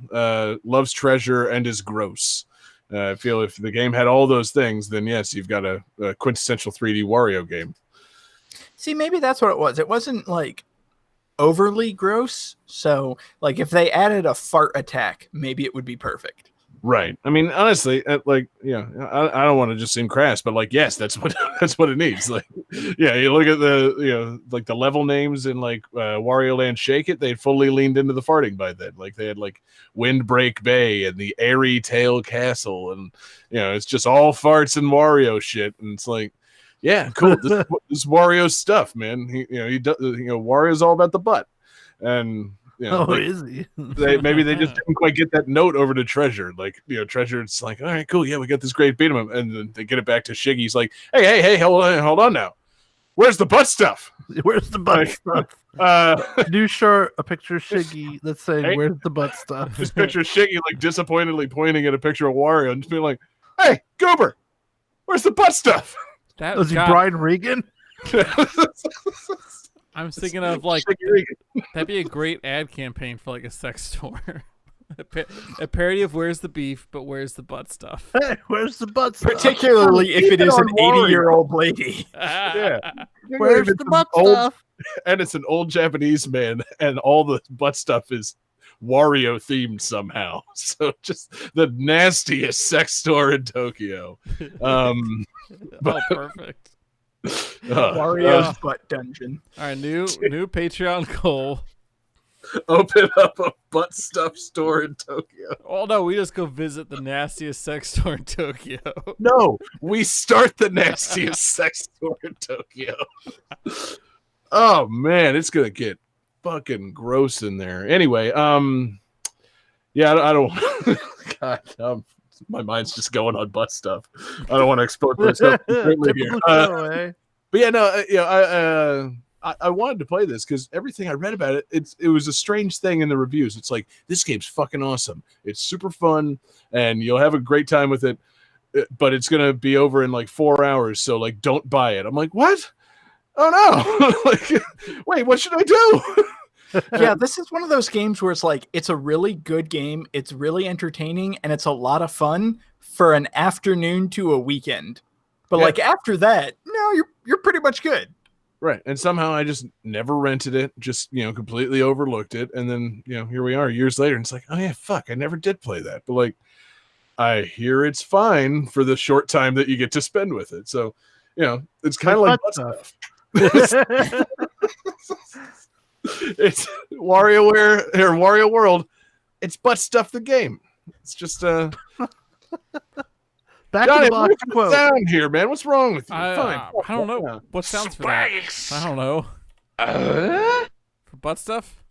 loves treasure, and is gross. I feel if the game had all those things, then yes, you've got a quintessential 3D Wario game. See, maybe that's what it was. It wasn't like overly gross. So like if they added a fart attack, maybe it would be perfect. Right. I mean, honestly, I don't want to just seem crass, but like, yes, that's what it needs. Like, yeah, you look at the like the level names in like Wario Land Shake It, they'd fully leaned into the farting by then. Like they had like Windbreak Bay and the Airy Tail Castle, and it's just all farts and Wario shit, and it's like, yeah, cool. This is Wario stuff, man. He does. Wario's all about the butt, and. Is he? Maybe they just didn't quite get that note over to Treasure. Like, Treasure, it's like, all right, cool, yeah, we got this great beat 'em up, and then they get it back to Shiggy. He's like, hey, hold on now. Where's the butt stuff? Where's the butt stuff? New shirt, a picture of Shiggy that's saying, Hey. "Where's the butt stuff?" Just picture Shiggy like disappointedly pointing at a picture of Wario and just being like, hey, Goober, where's the butt stuff? That Was he got- Brian Regan? I'm thinking of like Shiggy Regan. that'd be a great ad campaign for like a sex store. A parody of Where's the Beef, but Where's the Butt Stuff. Hey, where's the butt stuff? Particularly if it is an Wario. 80-year-old lady. Yeah. Where's It's the an butt old- stuff? And it's an old Japanese man, and all the butt stuff is Wario themed somehow. So just the nastiest sex store in Tokyo. Oh, perfect. Wario's butt dungeon. All right, new Patreon goal. Open up a butt stuff store in Tokyo. Oh no, we just go visit the nastiest sex store in Tokyo. No, we start the nastiest sex store in Tokyo. Oh man, it's gonna get fucking gross in there. Anyway, yeah, I don't. God, I'm my mind's just going on butt stuff. I don't want to expose myself completely here. Typical show, eh? But yeah, no, you know, I wanted to play this because everything I read about it, it was a strange thing in the reviews. It's like, this game's fucking awesome. It's super fun, and you'll have a great time with it. But it's gonna be over in like 4 hours, so like, don't buy it. I'm like, what? Oh no! Like, wait, what should I do? Yeah, this is one of those games where it's like, it's a really good game, it's really entertaining, and it's a lot of fun for an afternoon to a weekend. But Yeah. like after that, no, you're pretty much good. Right, and somehow I just never rented it, just, you know, completely overlooked it, and then, you know, here we are years later, and it's like, oh yeah, fuck, I never did play that, but like, I hear it's fine for the short time that you get to spend with it. So, you know, it's kind of like butt butt stuff. It's WarioWare or Wario World. It's butt stuff the game. It's just Back Johnny, to the box look at the quote. sound here, man. What's wrong with you? Fine. I don't know what sounds for that. I don't know. For butt stuff.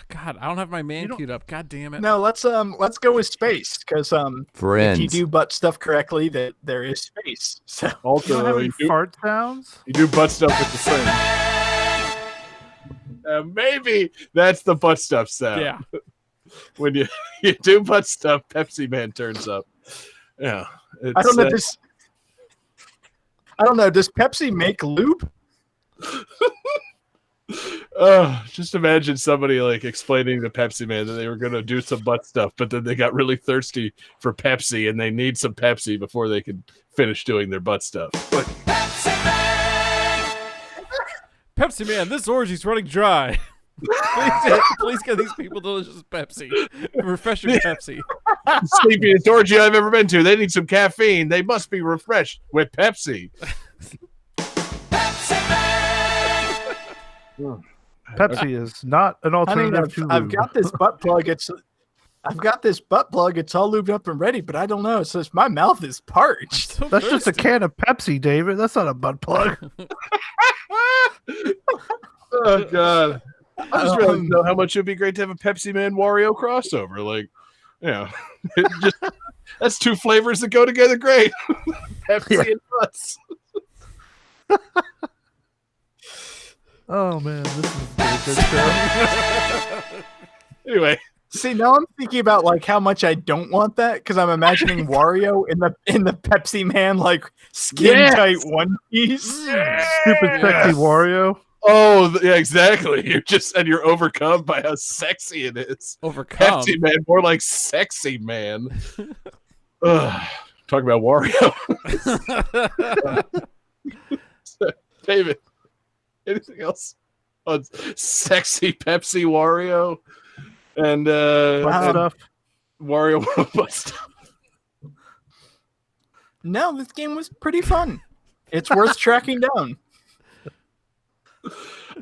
God, I don't have my man queued up. God damn it. No, let's go with space, because if you do butt stuff correctly, that there is space. So You don't Also, have any fart sounds? you do butt stuff with the same. Maybe that's the butt stuff sound. Yeah. When you do butt stuff, Pepsi Man turns up. Yeah. I don't know It's, I don't know. Does Pepsi make lube? just imagine somebody like explaining to Pepsi Man that they were going to do some butt stuff, but then they got really thirsty for Pepsi and they need some Pepsi before they can finish doing their butt stuff. Like, Pepsi Man, this orgy's running dry. please get these people delicious Pepsi. Refreshing Pepsi. sleepiest orgy I've ever been to. They need some caffeine. They must be refreshed with Pepsi. Pepsi is not an Honey, alternative to I've lube. got this butt plug. I've got this butt plug. It's all lubed up and ready, but I don't know. It says my mouth is parched. So That's just a thirsty. can of Pepsi, David. That's not a butt plug. Oh god! I just realized though how much it'd be great to have a Pepsi Man Wario crossover. Like, you know, it just that's two flavors that go together great. Pepsi and butts. Oh man, this is a good show. Anyway, See, now I'm thinking about like how much I don't want that, because I'm imagining Wario in the Pepsi Man like skin tight one piece. Stupid sexy Wario. yeah, exactly. You're overcome by how sexy it is. Overcome. Pepsi Man, more like sexy man. Ugh, talk about Wario. David, anything else on sexy Pepsi Wario and Butt and stuff. Wario butt stuff? No, this game was pretty fun. It's worth tracking down.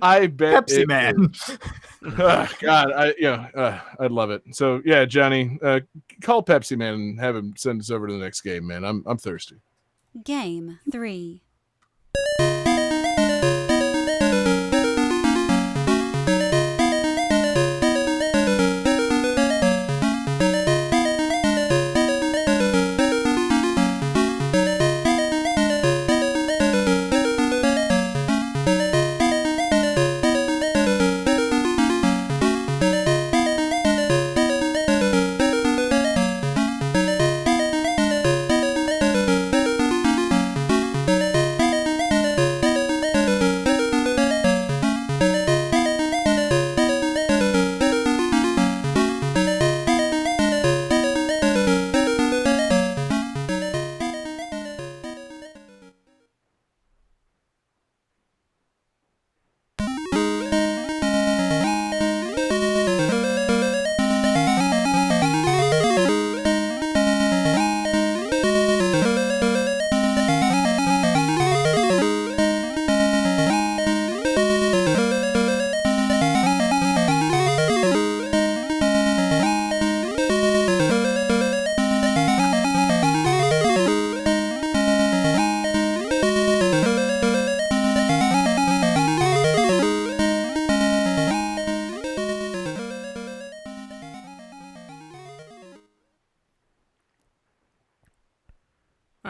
I bet Pepsi it Man. is. God, I'd love it. So yeah, Johnny, call Pepsi Man and have him send us over to the next game, man. I'm thirsty. Game 3.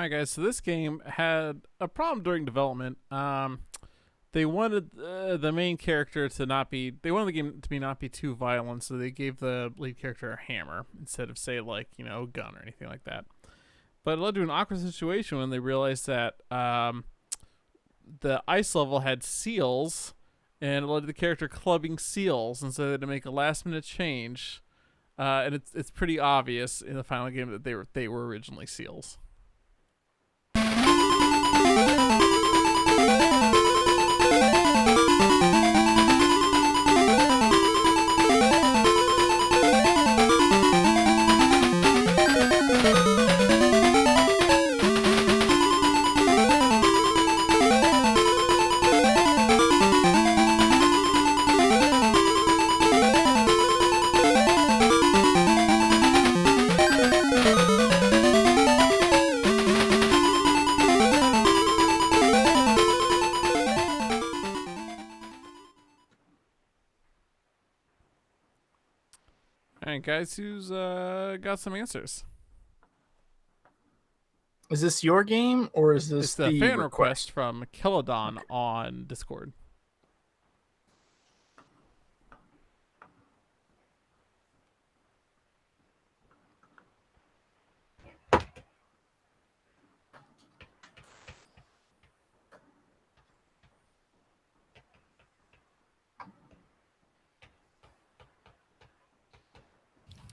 right, guys. So this game had a problem during development. They wanted the main character to not be. They wanted the game to be not be too violent, so they gave the lead character a hammer instead of, say, like, you know, a gun or anything like that. But it led to an awkward situation when they realized that the ice level had seals, and it led to the character clubbing seals, and so they had to make a last-minute change. And it's pretty obvious in the final game that they were originally seals. Alright, guys, who's got some answers? Is this your game or is this It's the fan request from Kelladon on Discord.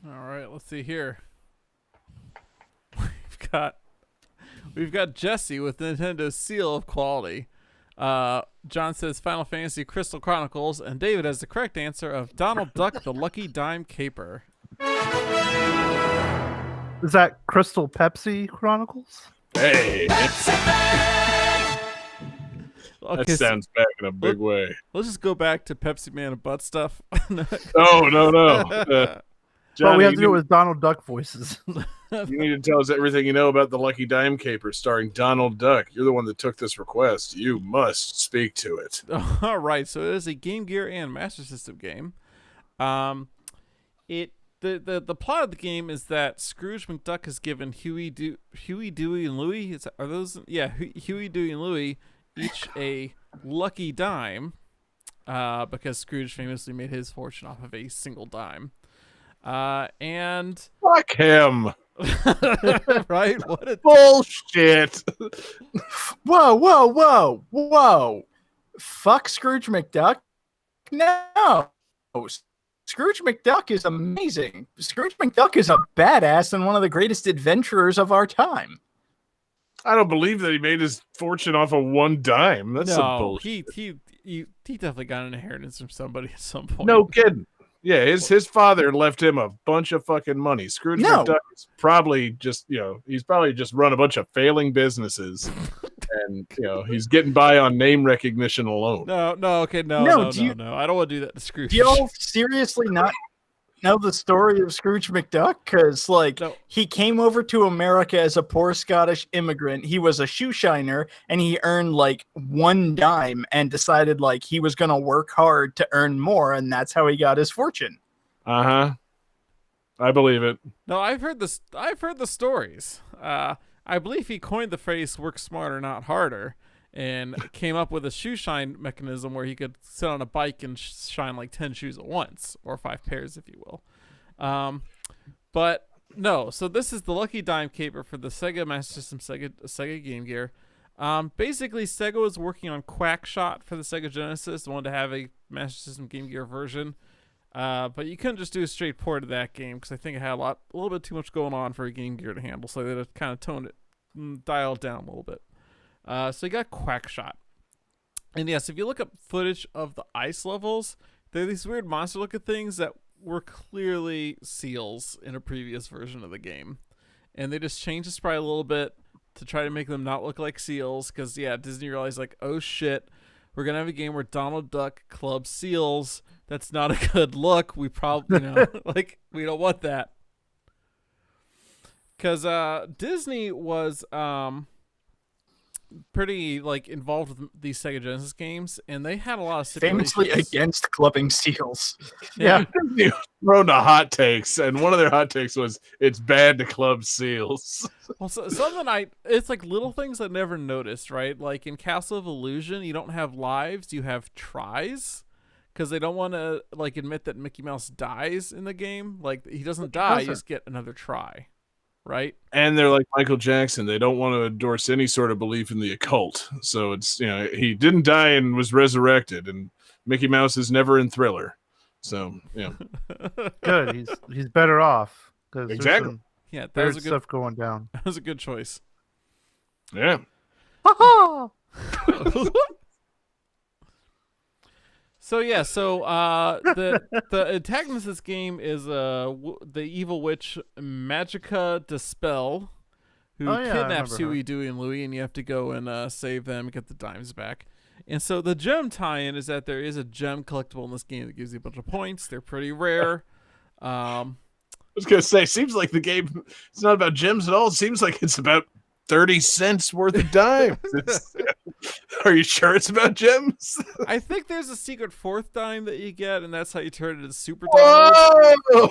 All right, let's see here. We've got Jesse with Nintendo's seal of quality. John says Final Fantasy Crystal Chronicles, and David has the correct answer of Donald Duck, the Lucky Dime Caper. Is that Crystal Pepsi Chronicles? Hey, Okay, that sounds back in a big way. let's just go back to Pepsi Man and butt stuff. No. Johnny, Well, we have to do it with Donald Duck voices. you need to tell us everything you know about the Lucky Dime Caper starring Donald Duck. You're the one that took this request. You must speak to it. All right, so it is a Game Gear and Master System game. The plot of the game is that Scrooge McDuck has given Huey, Dewey, and Louie. Huey, Dewey, and Louie each a lucky dime, because Scrooge famously made his fortune off of a single dime. And Fuck him. right? What a Bullshit. Whoa. Fuck Scrooge McDuck? No. Scrooge McDuck is amazing. Scrooge McDuck is a badass and one of the greatest adventurers of our time. I don't believe that he made his fortune off of one dime. That's some no. bullshit. He definitely got an inheritance from somebody at some point. No kidding. Yeah, his father left him a bunch of fucking money. Scrooge McDuck is probably just, he's probably just run a bunch of failing businesses, and he's getting by on name recognition alone. No. I don't want to do that to Scrooge. Do y'all seriously not know the story of Scrooge McDuck? Because he came over to America as a poor Scottish immigrant. He was a shoe shiner, and he earned like one dime, and decided he was gonna work hard to earn more, and that's how he got his fortune. I believe it. No, I've heard this. I've heard the stories. I believe he coined the phrase "work smarter, not harder," and came up with a shoe shine mechanism where he could sit on a bike and shine like 10 shoes at once, or 5 pairs, if you will. But no, so this is the Lucky Dime Caper for the Sega Master System, Sega Game Gear. Basically, Sega was working on Quackshot for the Sega Genesis. They wanted to have a Master System Game Gear version. But you couldn't just do a straight port of that game, because I think it had a little bit too much going on for a Game Gear to handle, so they had to kind of tone it, dial it down a little bit. So you got Quackshot. And yes, if you look up footage of the ice levels, they're these weird monster-looking things that were clearly seals in a previous version of the game. And they just changed the sprite a little bit to try to make them not look like seals, because, Disney realized, oh shit, we're going to have a game where Donald Duck clubs seals. That's not a good look. We probably, we don't want that. Because Disney was pretty like involved with these Sega Genesis games, and they had a lot of Famously stipulations. against clubbing seals. Yeah. Thrown to hot takes, and one of their hot takes was it's bad to club seals. Well, something it's like little things I never noticed, right? Like in Castle of Illusion, you don't have lives, you have tries, because they don't want to like admit that Mickey Mouse dies in the game. Like he doesn't die, you just get another try, right? And they're like Michael Jackson; they don't want to endorse any sort of belief in the occult. So it's he didn't die and was resurrected, and Mickey Mouse is never in Thriller. So Good. He's better off because Exactly. Yeah, that there's was a good. stuff going down. That was a good choice. yeah. So the antagonist of this game is the evil witch Magica Dispel, who Oh, yeah, I kidnaps remember her. Huey, Dewey, and Louie, and you have to go and save them and get the dimes back. And so the gem tie-in is that there is a gem collectible in this game that gives you a bunch of points. They're pretty rare. I was gonna say, seems like the game. It's not about gems at all. It seems like it's about 30 cents worth of dimes. Are you sure it's about gems? I think there's a secret fourth dime that you get, and that's how you turn it into Super Dimes. Whoa!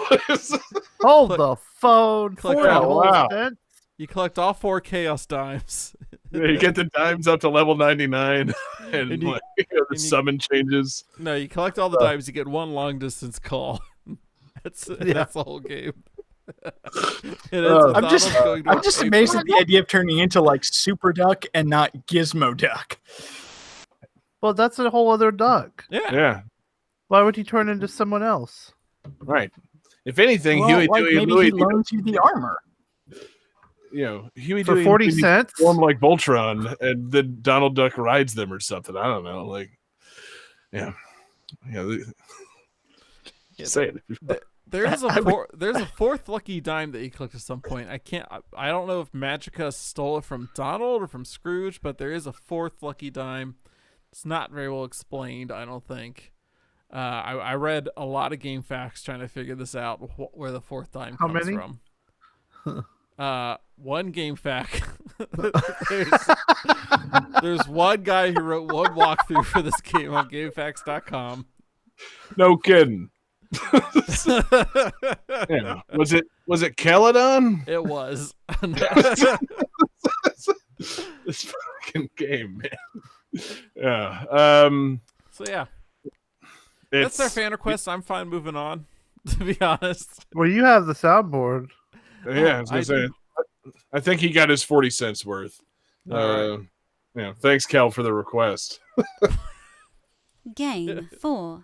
Hold the phone. Click for on- a wow. second. You collect all 4 Chaos Dimes. Yeah, you get the dimes up to level 99, and, And you- the you- summon changes. No, you collect all the dimes, you get one long distance call. That's the whole game. It ends with I'm just Donald going to a I'm just payphone. amazed at the idea of turning into like Super Duck and not Gizmo Duck. Well, that's a whole other duck. Yeah. Yeah, Why would he turn into someone else? right. If anything, Well, Huey, like Dewey, and maybe Louie, he loans you the armor. Huey, For Dewey, 40 and Louie cents? form like Voltron, and then Donald Duck rides them or something. I don't know. Like, yeah. Say it. There's a fourth lucky dime that you collect at some point. I don't know if Magica stole it from Donald or from Scrooge, but there is a fourth lucky dime. It's not very well explained, I don't think. I read a lot of game facts trying to figure this out, where the fourth dime How comes many? from. One game fact. there's one guy who wrote one walkthrough for this game on GameFAQs.com. No kidding. Yeah. Was it Celadon? It was. This fucking game, man. Yeah. So yeah, that's their fan request. I'm fine moving on. To be honest. Well, you have the soundboard. Yeah, I was gonna say. I think he got his 40 cents worth. All Yeah. Thanks, Cal, for the request. Game 4.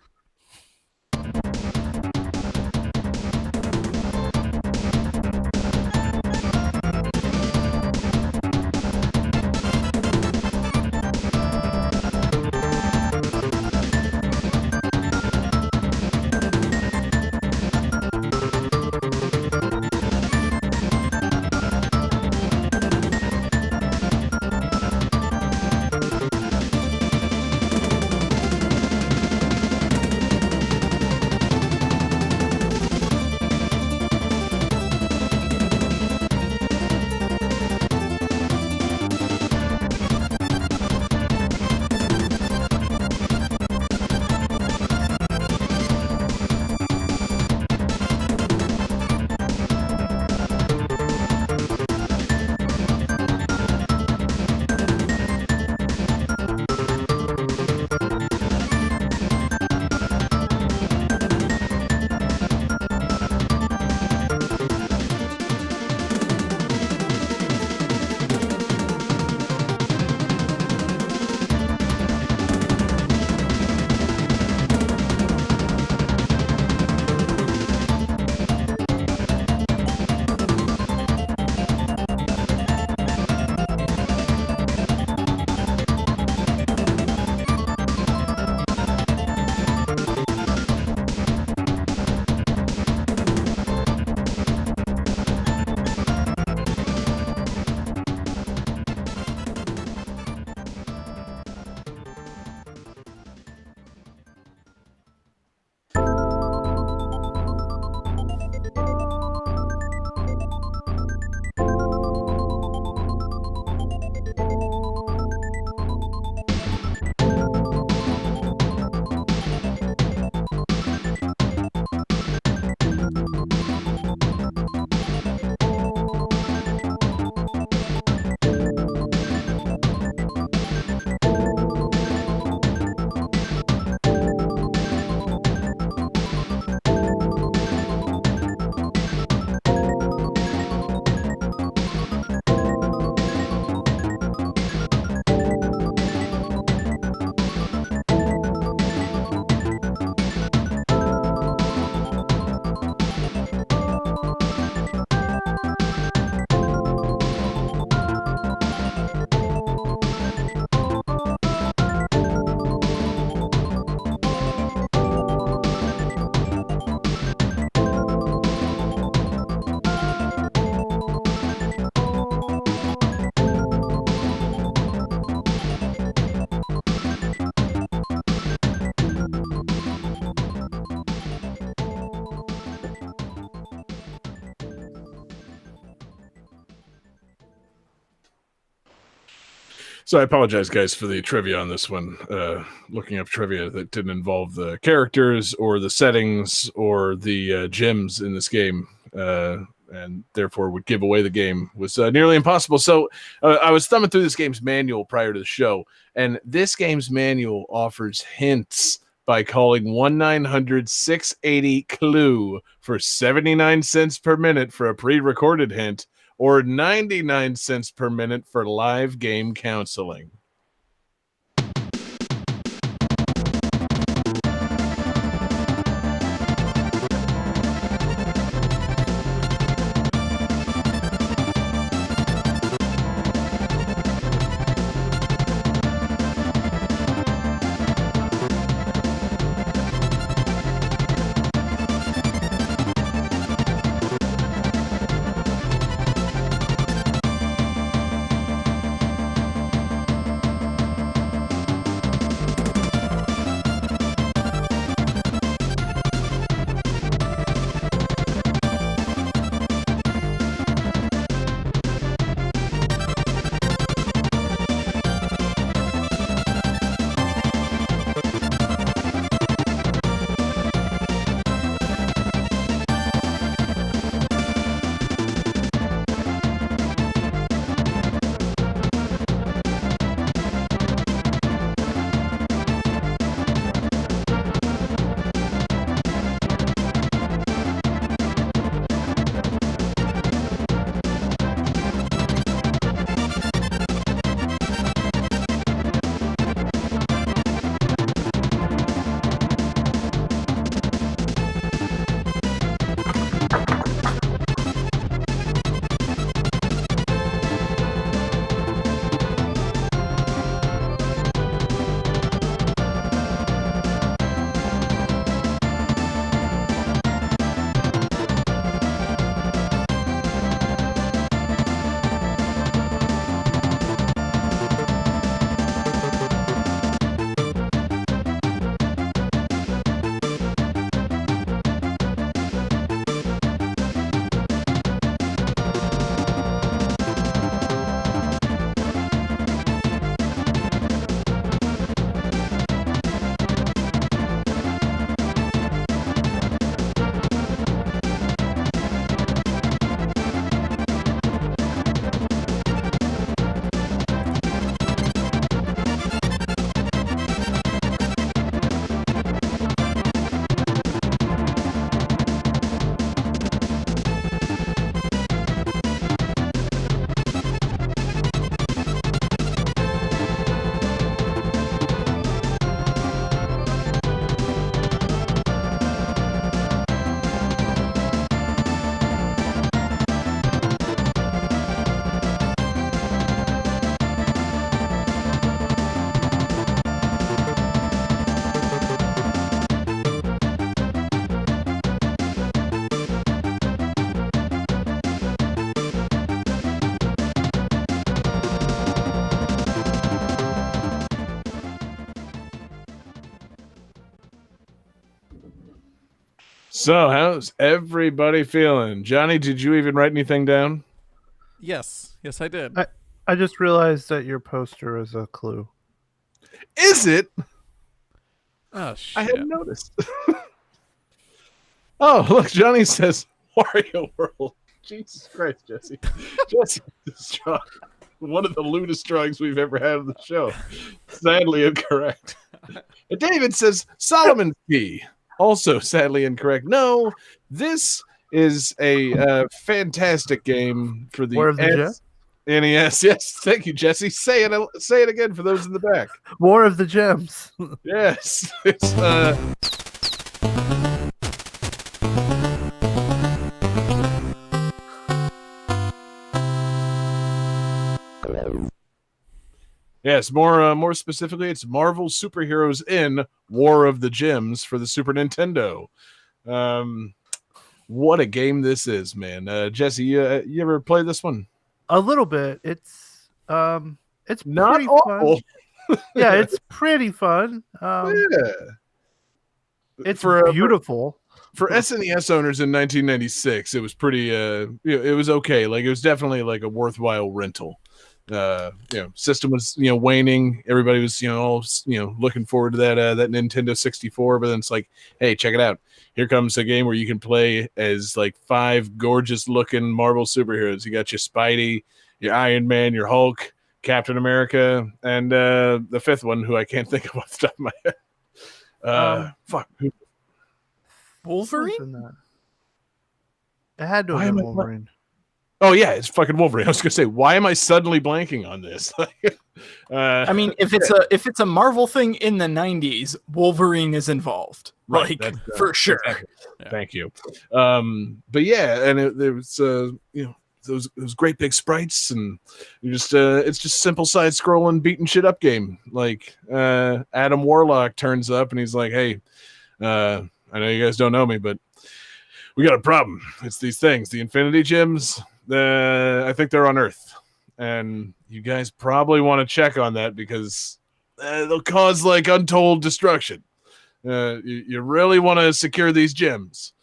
So I apologize, guys, for the trivia on this one. Looking up trivia that didn't involve the characters or the settings or the gems in this game, and therefore would give away the game was nearly impossible. So I was thumbing through this game's manual prior to the show, and this game's manual offers hints by calling 1-900-680-CLUE for 79 cents per minute for a pre-recorded hint, or 99 cents per minute for live game counseling. So, how's everybody feeling? Johnny, did you even write anything down? Yes, I did. I just realized that your poster is a clue. Is it? Oh shit! I hadn't noticed. Oh, look, Johnny says Wario World. Jesus Christ, Jesse. Jesse is drawing one of the lewdest drawings we've ever had on the show. Sadly incorrect. And David says Solomon's Key. Also sadly incorrect. No, this is a fantastic game for the War of the Gems? NES. Yes, thank you, Jesse. Say it again for those in the back. War of the Gems. Yes, it's Yes, more specifically, it's Marvel Superheroes in War of the Gems for the Super Nintendo. What a game this is, man! Jesse, you ever play this one? A little bit. It's Not pretty awful. fun. Yeah, it's pretty fun. Yeah. It's For beautiful. For SNES owners in 1996, it was pretty. It was okay. Like it was definitely like a worthwhile rental. system was waning. Everybody was all looking forward to that Nintendo 64. But then it's like, hey, check it out. Here comes a game where you can play as like 5 gorgeous looking Marvel superheroes. You got your Spidey, your Iron Man, your Hulk, Captain America, and the 5th one, who I can't think of off the top of my head. Fuck. Wolverine? Who's in that? It had to Why have am been I- Wolverine. Oh yeah, it's fucking Wolverine. I was gonna say, why am I suddenly blanking on this? I mean, if it's a Marvel thing in the 90s, Wolverine is involved. Right, Like, that's, for sure. exactly. Yeah. Thank you. But yeah, and there was those great big sprites, and you just it's just simple side scrolling beating shit up game. Like Adam Warlock turns up and he's like, hey, I know you guys don't know me, but we got a problem. It's these things, the Infinity Gems. I think they're on Earth, and you guys probably want to check on that because they'll cause like untold destruction. You really want to secure these gems,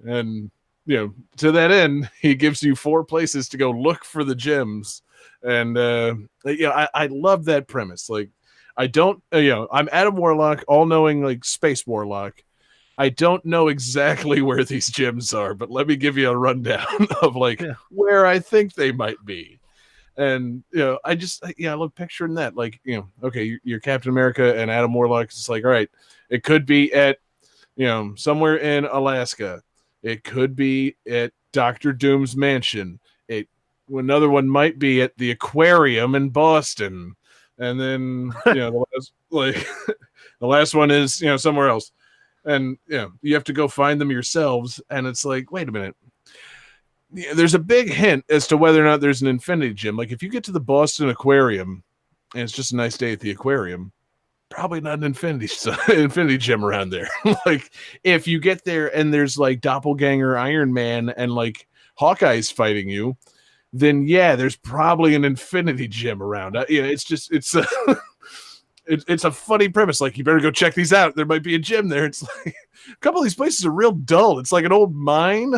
and to that end, he gives you 4 places to go look for the gems. And I love that premise. Like, I don't, I'm Adam Warlock, all-knowing like space warlock. I don't know exactly where these gems are, but let me give you a rundown of like where I think they might be. And I love picturing that. Like, okay, you're Captain America and Adam Warlock. It's like, all right, it could be at somewhere in Alaska. It could be at Dr. Doom's mansion. Another one might be at the aquarium in Boston. And then the last one is somewhere else. And you have to go find them yourselves. And it's like, wait a minute. There's a big hint as to whether or not there's an Infinity Gem. Like, if you get to the Boston Aquarium and it's just a nice day at the aquarium, probably not an Infinity Gem around there. Like, if you get there and there's like Doppelganger Iron Man and like Hawkeye's fighting you, then yeah, there's probably an Infinity Gem around. It's a funny premise. Like, you better go check these out. There might be a gem there. It's like a couple of these places are real dull. It's like an old mine.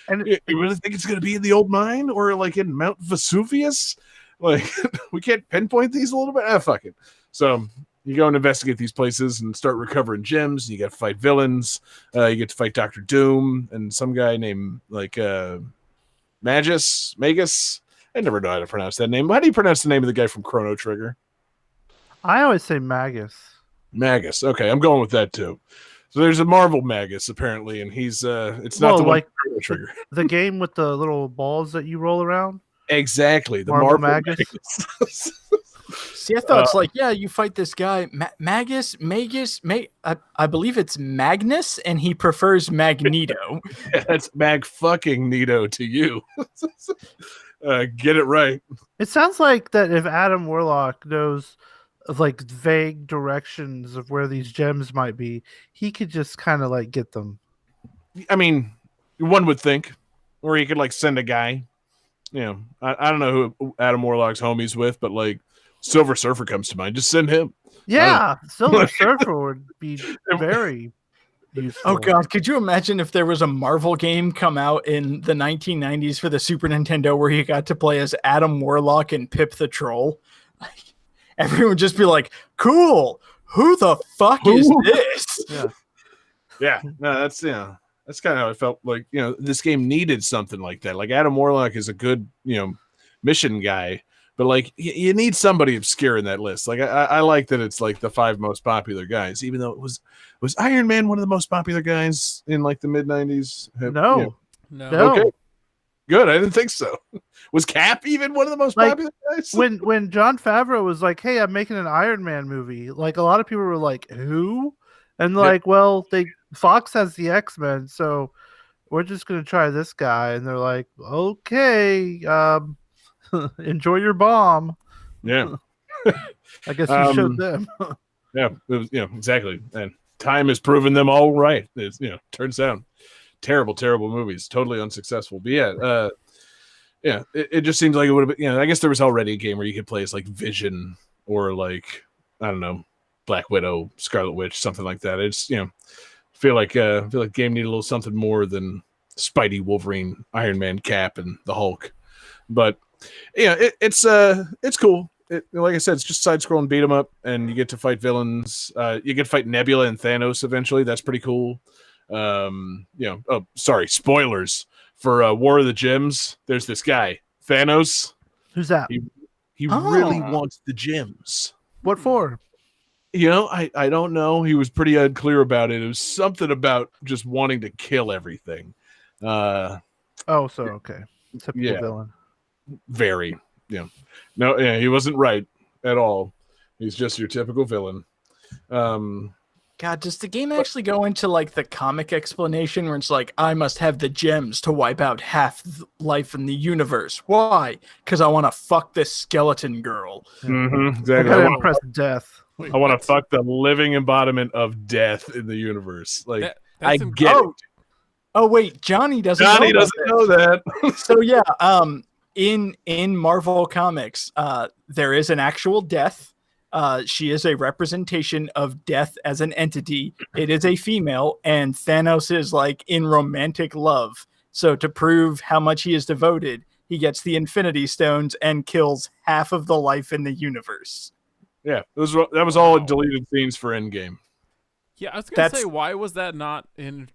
And you really think it's going to be in the old mine or like in Mount Vesuvius? Like, we can't pinpoint these a little bit. Fuck it. So you go and investigate these places and start recovering gems. You got to fight villains. You get to fight Dr. Doom and some guy named like Magus. I never know how to pronounce that name. How do you pronounce the name of the guy from Chrono Trigger? I always say Magus. Magus. Okay, I'm going with that too. So there's a Marvel Magus apparently, and he's it's not the one like from Chrono Trigger. the game with the little balls that you roll around. Exactly, the Marvel Marvel Magus. See, I thought it's like, yeah, you fight this guy, Magus, I believe it's Magnus, and he prefers Magneto. That's Mag fucking Nito to you. Get it right. It sounds like that if Adam Warlock knows of like vague directions of where these gems might be, he could just kind of like get them. I mean, one would think, or he could like send a guy. I don't know who Adam Warlock's homies with, but like Silver Surfer comes to mind. Just send him. Yeah, Silver Surfer would be very useful. Oh god, could you imagine if there was a Marvel game come out in the 1990s for the Super Nintendo where you got to play as Adam Warlock and Pip the Troll? Like, everyone would just be like, cool, who the fuck is this? Yeah. No, that's that's kind of how I felt. Like, this game needed something like that. Like, Adam Warlock is a good, mission guy, but like you need somebody obscure in that list. Like, I like that it's like the 5 most popular guys, even though it was Iron Man one of the most popular guys in like the mid 90s. No. Okay. Good. I didn't think so. Was Cap even one of the most popular guys? When Jon Favreau was like, "Hey, I'm making an Iron Man movie," like a lot of people were like, "Who?" And like, well, Fox has the X-Men, so we're just gonna try this guy. And they're like, "Okay, enjoy your bomb." Yeah. I guess you showed them. Yeah, it was, exactly. And time has proven them all right. It's, turns out terrible movies, totally unsuccessful. But it just seems like it would have been, I guess there was already a game where you could play as like Vision or like, I don't know, Black Widow, Scarlet Witch, something like that. It's, feel like game needed a little something more than Spidey, Wolverine, Iron Man, Cap, and the Hulk. But yeah, it's cool. Like I said, it's just side scrolling beat 'em up, and you get to fight villains. You get to fight Nebula and Thanos eventually. That's pretty cool. Oh, sorry, spoilers for War of the Gems. There's this guy, Thanos. Who's that? He really wants the gems. What for? I don't know. He was pretty unclear about it. It was something about just wanting to kill everything. Okay. Typical Yeah. villain. Very. No, he wasn't right at all. He's just your typical villain. God, does the game actually go into like the comic explanation where it's like, I must have the gems to wipe out half life in the universe? Why? Because I want to fuck this skeleton girl. Mm-hmm, I exactly. gotta impress death. Wait, I want what? to fuck the living embodiment of death in the universe. Like, That's I get it. Oh wait, Johnny doesn't. Johnny know doesn't about know that. So yeah, in Marvel Comics, there is an actual death. She is a representation of death as an entity. It is a female, and Thanos is like in romantic love. So to prove how much he is devoted, he gets the Infinity Stones and kills half of the life in the universe. Yeah, that was all deleted scenes for Endgame. Yeah, I was gonna That's- say, why was that not in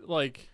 like?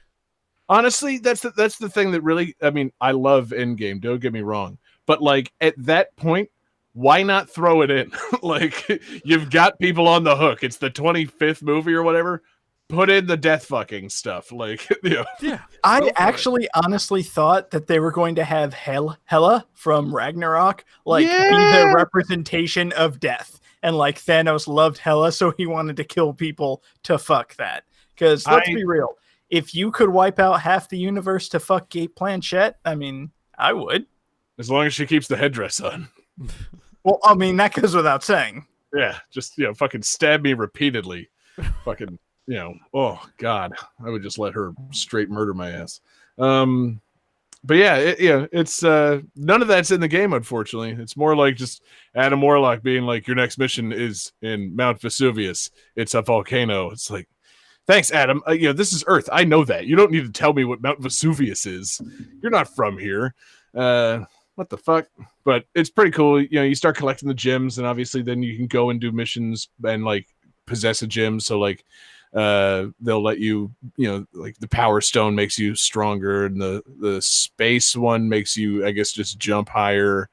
Honestly, that's the thing that really. I mean, I love Endgame. Don't get me wrong, but like at that point, why not throw it in? Like, you've got people on the hook. It's the 25th movie or whatever. Put in the death fucking stuff. Like, Yeah, go I for actually honestly thought that they were going to have Hela from Ragnarok be Yeah. the representation of death. And like Thanos loved Hela, so he wanted to kill people to fuck that. Because let's be real. If you could wipe out half the universe to fuck Kate Blanchett, I mean, I would. as long as she keeps the headdress on. Well, I mean, that goes without saying. Yeah, just fucking stab me repeatedly. Fucking, oh god, I would just let her straight murder my ass. But yeah, it's none of that's in the game, unfortunately. It's more like just Adam Warlock being like, your next mission is in Mount Vesuvius. It's a volcano. It's like, thanks, Adam. This is Earth. I know that. You don't need to tell me what Mount Vesuvius is. You're not from here. What the fuck? But it's pretty cool. You start collecting the gems, and obviously then you can go and do missions and like possess a gem. So like they'll let you, like the Power Stone makes you stronger, and the space one makes you, I guess, just jump higher.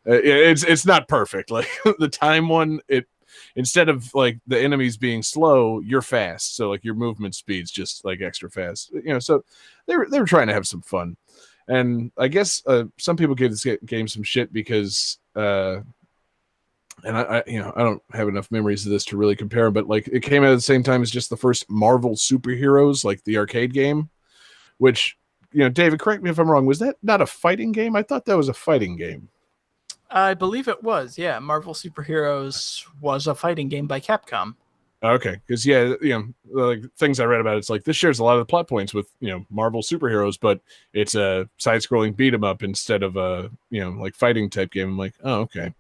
It's not perfect. Like the time one, instead of like the enemies being slow, you're fast. So like your movement speed's just like extra fast. So they were trying to have some fun. And I guess some people gave this game some shit because, and I don't have enough memories of this to really compare, but like it came out at the same time as just the first Marvel superheroes, like the arcade game, which, David, correct me if I'm wrong. Was that not a fighting game? I thought that was a fighting game. I believe it was. Yeah, Marvel Superheroes was a fighting game by Capcom. Okay, because like things I read about, it's like this shares a lot of the plot points with Marvel superheroes, but it's a side-scrolling beat 'em up instead of a like fighting type game. I'm like, oh, okay,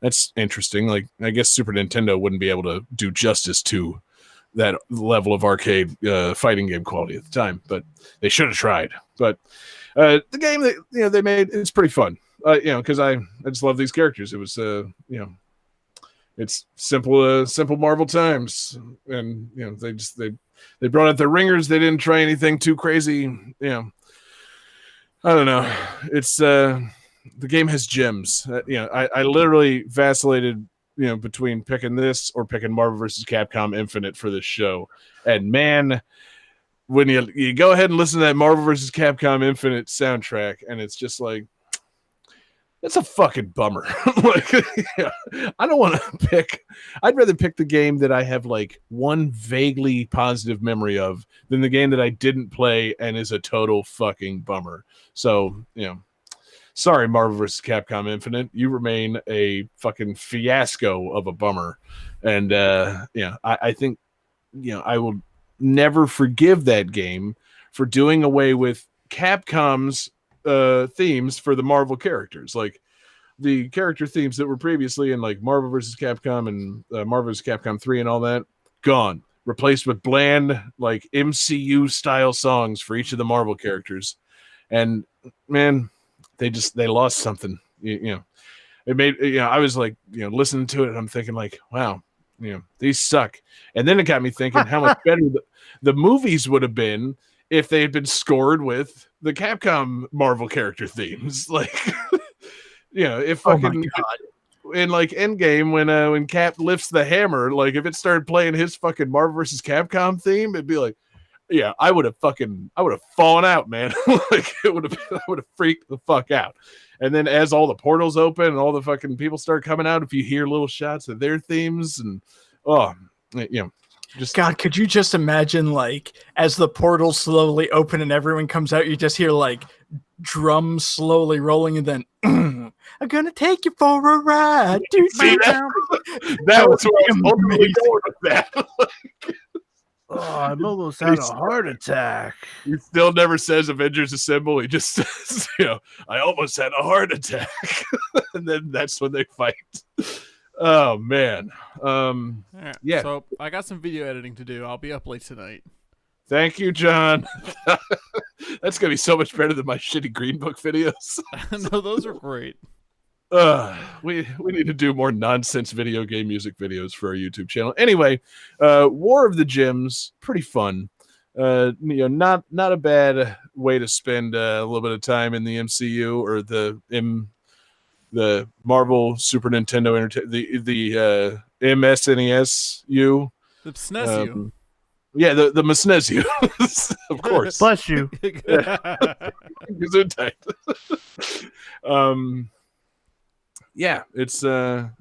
that's interesting. Like, I guess Super Nintendo wouldn't be able to do justice to that level of arcade fighting game quality at the time, but they should have tried. But the game that they made, it's pretty fun. Because I just love these characters. It was it's simple Marvel times, and they brought out their ringers. They didn't try anything too crazy. I don't know. It's the game has gems. I literally vacillated between picking this or picking Marvel vs. Capcom Infinite for this show. And man, when you go ahead and listen to that Marvel vs. Capcom Infinite soundtrack, and it's just like, it's a fucking bummer. Like, I don't want to pick. I'd rather pick the game that I have like one vaguely positive memory of than the game that I didn't play and is a total fucking bummer. So, sorry, Marvel vs. Capcom Infinite. You remain a fucking fiasco of a bummer. And, I think, I will never forgive that game for doing away with Capcom's themes for the Marvel characters. Like the character themes that were previously in like Marvel vs. Capcom and Marvel vs. Capcom 3 and all that, gone. Replaced with bland, like MCU style songs for each of the Marvel characters. And man, they lost something. You know, it made I was like listening to it and I'm thinking like, wow, these suck. And then it got me thinking how much better the movies would have been if they had been scored with the Capcom Marvel character themes. Like, if Oh my fucking God. in like Endgame when Cap lifts the hammer, like if it started playing his fucking Marvel versus Capcom theme, it'd be like, yeah, I would have fallen out, man. Like I would have freaked the fuck out. And then as all the portals open and all the fucking people start coming out, if you hear little shots of their themes and just God, could you just imagine, like, as the portals slowly open and everyone comes out, you just hear like drums slowly rolling, and then I'm gonna take you for a ride. Dude, See, that was where I was ultimately going with that. Oh, I'm almost had a heart attack. He still never says Avengers Assemble. He just says, I almost had a heart attack. And then that's when they fight. Oh, man. All right, yeah. So I got some video editing to do. I'll be up late tonight. Thank you, John. That's going to be so much better than my shitty Green Book videos. No, those are great. We need to do more nonsense video game music videos for our YouTube channel. Anyway, War of the Gyms, pretty fun. Not a bad way to spend a little bit of time in the MCU or the Marvel Super Nintendo the MSNESU. The SNESU. Yeah, the MSNESU, of course. Bless you. Gesundheit. Yeah, it's a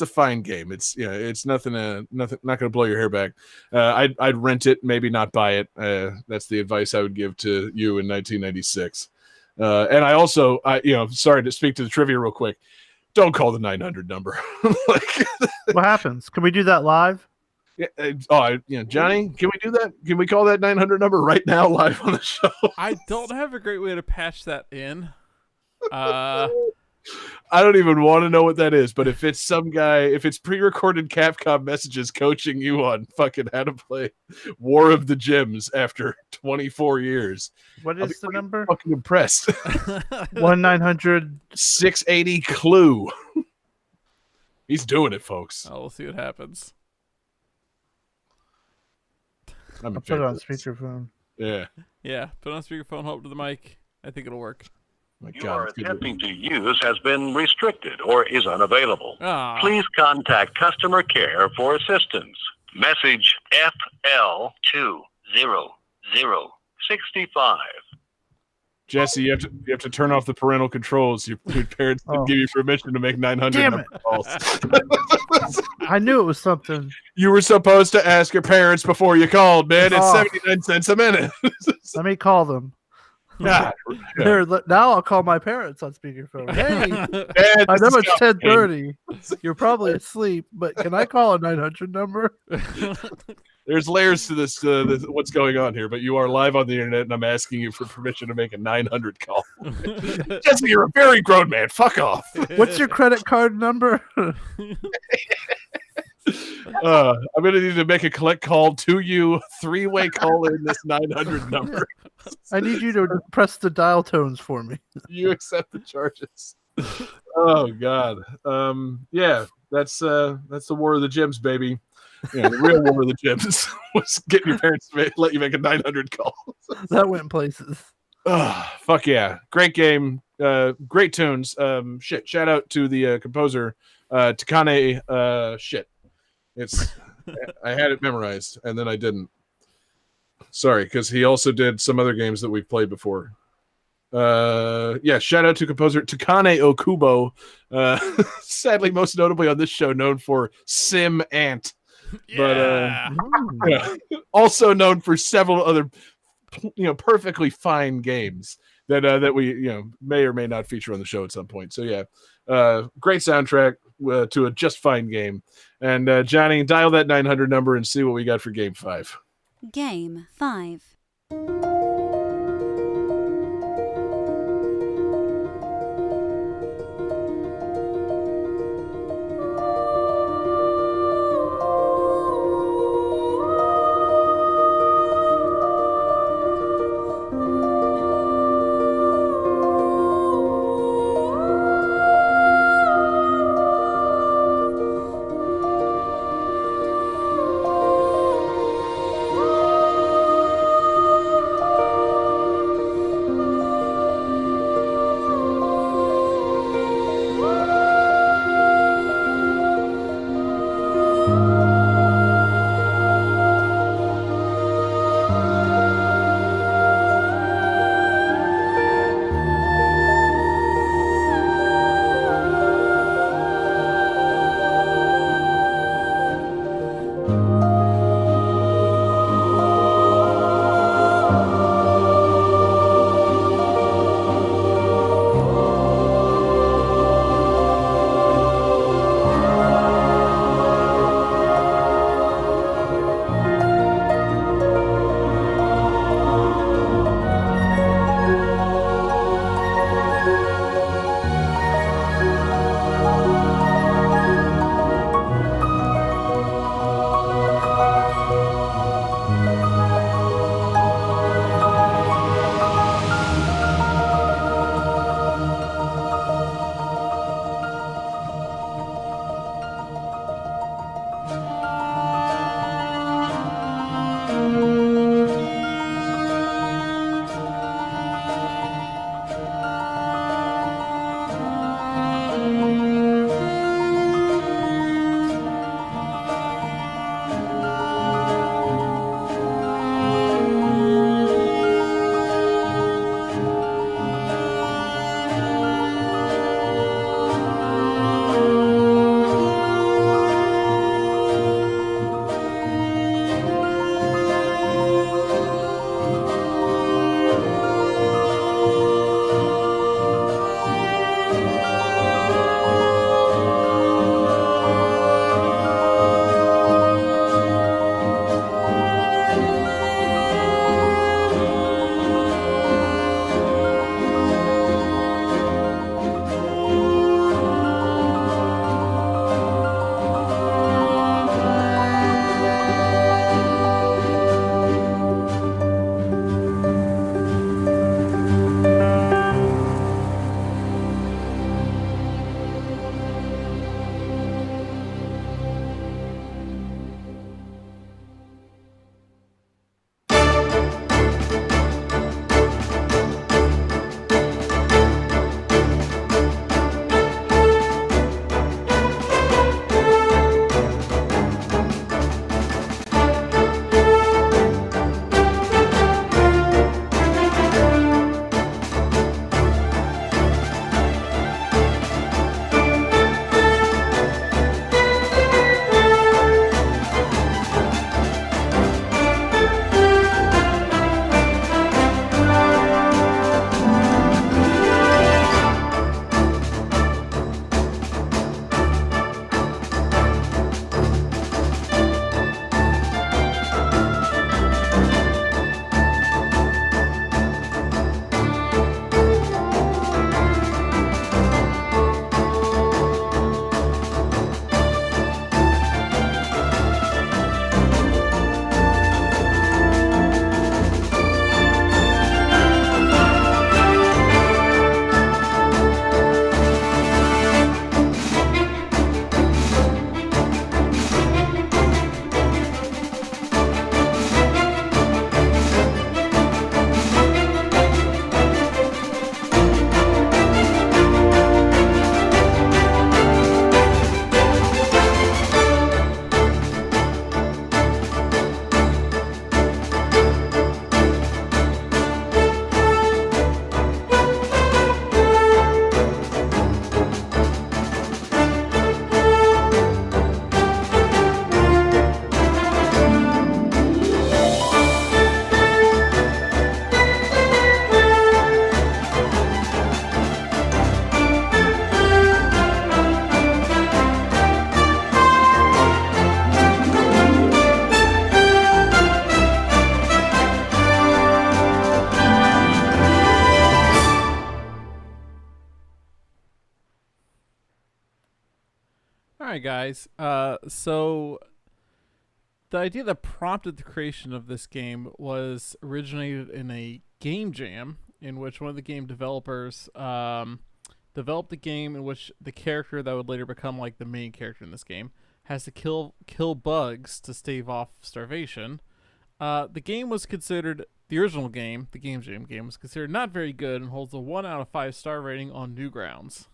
fine game. It's nothing not going to blow your hair back. I'd rent it, maybe not buy it. That's the advice I would give to you in 1996. And I also, sorry to speak to the trivia real quick. Don't call the 900 number. What happens? Can we do that live? Yeah, Johnny, can we do that? Can we call that 900 number right now live on the show? I don't have a great way to patch that in. I don't even want to know what that is, but if it's some guy, if it's pre-recorded Capcom messages coaching you on fucking how to play War of the Gyms after 24 years, What is the number? fucking impressed. 1-900. 680 Clue. He's doing it, folks. Oh, we'll see what happens. I'm I'll put it on speakerphone. Yeah. Yeah, put it on speakerphone, hold up to the mic. I think it'll work. My You God, are it's good. attempting to use has been restricted or is unavailable. Ah. Please contact customer care for assistance. Message FL20065. Jesse, you have to turn off the parental controls. Your parents didn't give you permission to make 900 Damn number it. calls. I knew it was something. You were supposed to ask your parents before you called, man. It's Oh. 79 cents a minute. Let me call them. God. Here, now I'll call my parents on speakerphone. Hey, Man, I this know is it's complicated. 10:30. You're probably asleep, but can I call a 900 number? There's layers to this, what's going on here, but you are live on the internet, and I'm asking you for permission to make a 900 call. Jesse, you're a very grown man. Fuck off. What's your credit card number? I'm going to need to make a collect call to you, three-way call in this 900 number. I need you to press the dial tones for me. You accept the charges. Oh God. Yeah, that's the War of the Gyms, baby. Yeah, the real War of the Gyms was getting your parents to let you make a 900 call. That went places. Fuck yeah. Great game. Great tunes. Shout out to the composer, Takane. I had it memorized and then I didn't. Sorry, because he also did some other games that we've played before. Shout out to composer Takane Okubo. Sadly, most notably on this show, known for Sim Ant. Yeah. But also known for several other perfectly fine games that we may or may not feature on the show at some point. So great soundtrack to a just fine game. And Johnny, dial that 900 number and see what we got for game 5. Game 5. right, guys. So the idea that prompted the creation of this game was originated in a game jam in which one of the game developers developed a game in which the character that would later become like the main character in this game has to kill bugs to stave off starvation. The game was considered, the original game, the Game Jam game, was considered not very good and holds a 1 out of 5 star rating on Newgrounds.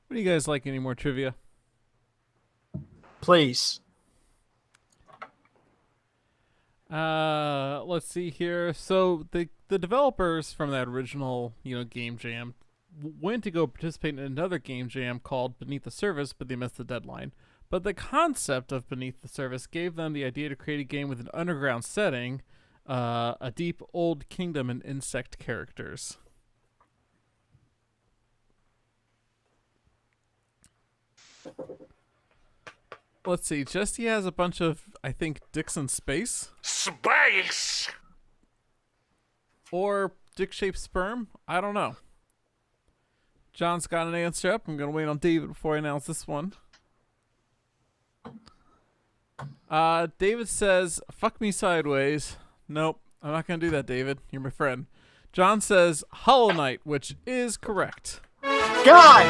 What do you guys like? Any more trivia? Please. Let's see here. So the developers from that original, Game Jam went to go participate in another Game Jam called Beneath the Surface, but they missed the deadline. But the concept of Beneath the Surface gave them the idea to create a game with an underground setting, a deep old kingdom, and insect characters. Let's see. Jesse has a bunch of, I think, dicks in space. Space! Or dick-shaped sperm. I don't know. John's got an answer up. I'm going to wait on David before I announce this one. David says, fuck me sideways. Nope. I'm not going to do that, David. You're my friend. John says, Hollow Knight, which is correct. God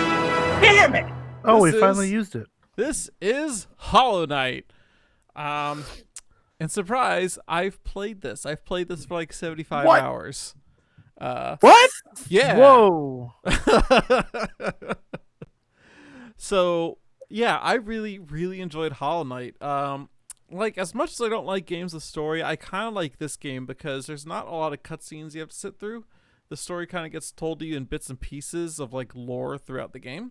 damn it! Oh, This we finally is- used it. This is Hollow Knight. And surprise, I've played this. I've played this for like 75 What? hours. What? Yeah. Whoa. So, yeah, I really, really enjoyed Hollow Knight. Like, as much as I don't like games with story, I kind of like this game because there's not a lot of cutscenes you have to sit through. The story kind of gets told to you in bits and pieces of, like, lore throughout the game.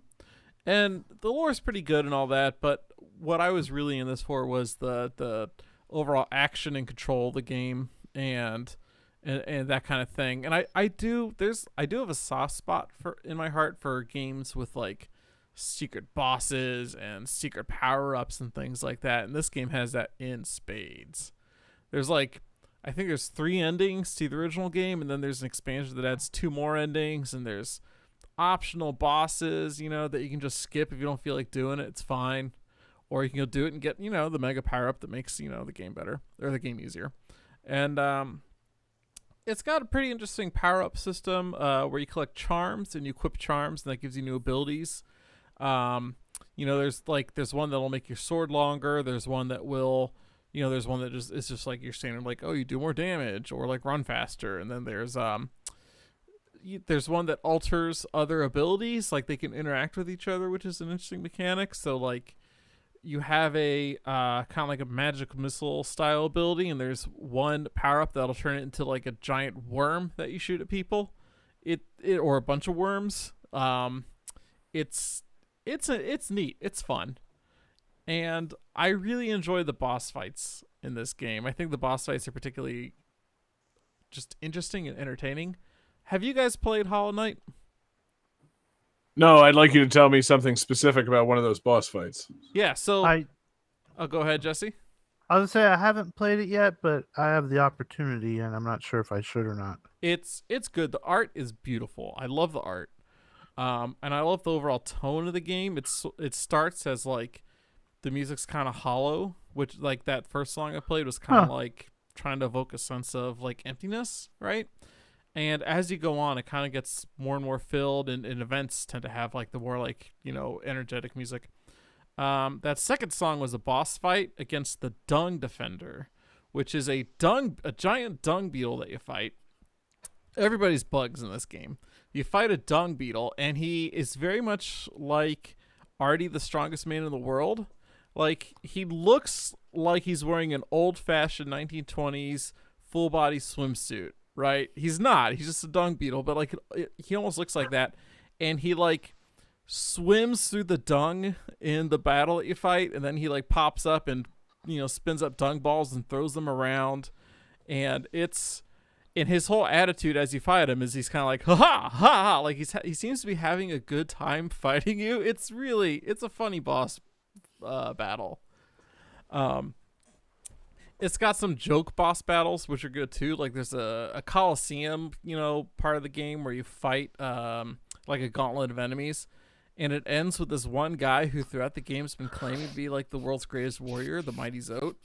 And the lore is pretty good and all that, but what I was really in this for was the overall action and control of the game and and that kind of thing. And I do have a soft spot in my heart for games with like secret bosses and secret power-ups and things like that. And this game has that in spades. There's like, I think there's 3 endings to the original game, and then there's an expansion that adds 2 more endings, and there's optional bosses, you know, that you can just skip if you don't feel like doing it. It's fine. Or you can go do it and get, you know, the mega power-up that makes, you know, the game better, or the game easier. And it's got a pretty interesting power-up system where you collect charms and you equip charms, and that gives you new abilities. You know, there's one that'll make your sword longer. There's one that will, you know, there's one that just is just like your standard, like, oh, you do more damage or like run faster. And then there's one that alters other abilities, like they can interact with each other, which is an interesting mechanic. So like you have a kind of like a magic missile style ability, and there's one power up that'll turn it into like a giant worm that you shoot at people. It or a bunch of worms. It's neat. It's fun. And I really enjoy the boss fights in this game. I think the boss fights are particularly just interesting and entertaining. Have you guys played Hollow Knight? No, I'd like you to tell me something specific about one of those boss fights. Yeah, so go ahead, Jesse. I was gonna say I haven't played it yet, but I have the opportunity, and I'm not sure if I should or not. It's good. The art is beautiful. I love the art, and I love the overall tone of the game. It starts as like the music's kind of hollow, which like that first song I played was kind of like trying to evoke a sense of like emptiness, right? And as you go on, it kind of gets more and more filled, and events tend to have like the more like, you know, energetic music. That second song was a boss fight against the Dung Defender, which is a giant dung beetle that you fight. Everybody's bugs in this game. You fight a dung beetle, and he is very much like Artie, the strongest man in the world. Like, he looks like he's wearing an old-fashioned 1920s full-body swimsuit. Right? He's not. He's just a dung beetle, but like he almost looks like that. And he like swims through the dung in the battle that you fight, and then he like pops up and, you know, spins up dung balls and throws them around. And it's in his whole attitude as you fight him is he's kind of like, ha ha ha, like he seems to be having a good time fighting you. It's a funny boss battle. It's got some joke boss battles, which are good too. Like there's a Coliseum, you know, part of the game where you fight like a gauntlet of enemies. And it ends with this one guy who throughout the game has been claiming to be like the world's greatest warrior, the Mighty Zote.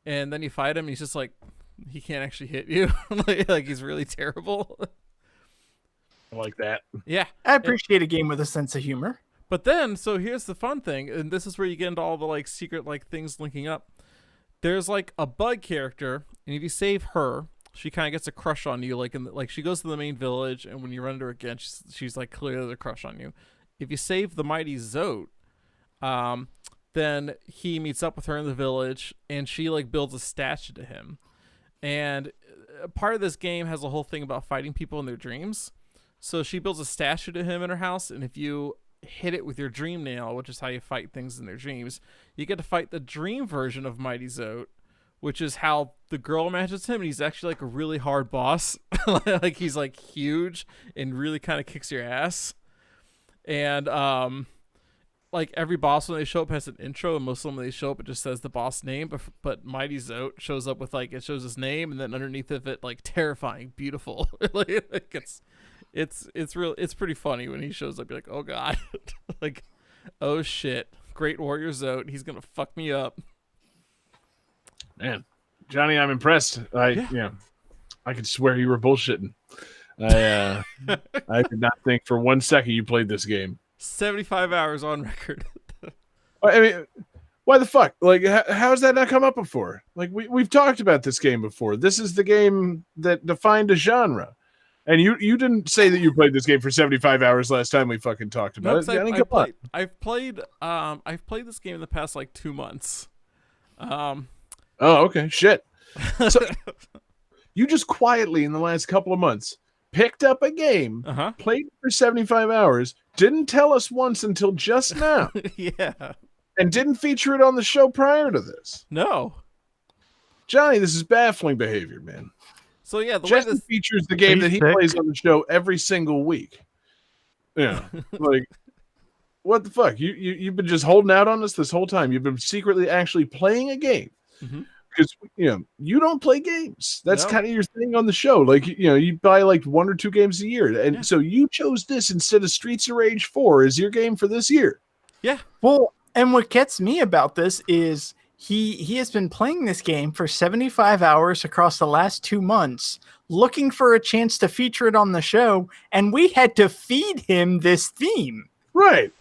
And then you fight him and he's just like, he can't actually hit you. like he's really terrible. I like that. Yeah. I appreciate a game with a sense of humor. But then, so here's the fun thing. And this is where you get into all the like secret like things linking up. There's like a bug character, and if you save her, she kind of gets a crush on you. Like she goes to the main village, and when you run into her again, she's like clearly a crush on you. If you save the Mighty Zote, then he meets up with her in the village, and she like builds a statue to him. And part of this game has a whole thing about fighting people in their dreams. So she builds a statue to him in her house, and if you hit it with your dream nail, which is how you fight things in their dreams, you get to fight the dream version of Mighty Zote, which is how the girl imagines him, and he's actually like a really hard boss. Like he's like huge and really kind of kicks your ass. And like every boss when they show up has an intro, and most of them when they show up it just says the boss name, but Mighty Zote shows up with like, it shows his name, and then underneath of it like terrifying beautiful. Like it's pretty funny when he shows up. You're like, oh god. Like, oh shit, Great Warrior Zote, he's gonna fuck me up. Man, Johnny, I'm impressed. I could swear you were bullshitting. I did not think for 1 second you played this game. 75 hours on record. I mean, why the fuck? Like, how's that not come up before? Like, we've talked about this game before. This is the game that defined a genre. And you didn't say that you played this game for 75 hours last time we fucking talked about it. I've played this game in the past like 2 months. Oh, okay. Shit. So you just quietly in the last couple of months picked up a game, played for 75 hours, didn't tell us once until just now. Yeah. And didn't feature it on the show prior to this. No. Johnny, this is baffling behavior, man. So yeah, the way Jesse this features the game that he Basic. plays on the show every single week. Yeah, like what the fuck? You've been just holding out on us this whole time. You've been secretly actually playing a game Mhm. because you don't play games. That's No. kind of your thing on the show. Like you buy like 1 or 2 games a year, and Yeah. so you chose this instead of Streets of Rage 4 as your game for this year. Yeah. Well, and what gets me about this is he has been playing this game for 75 hours across the last 2 months, looking for a chance to feature it on the show, and we had to feed him this theme. Right.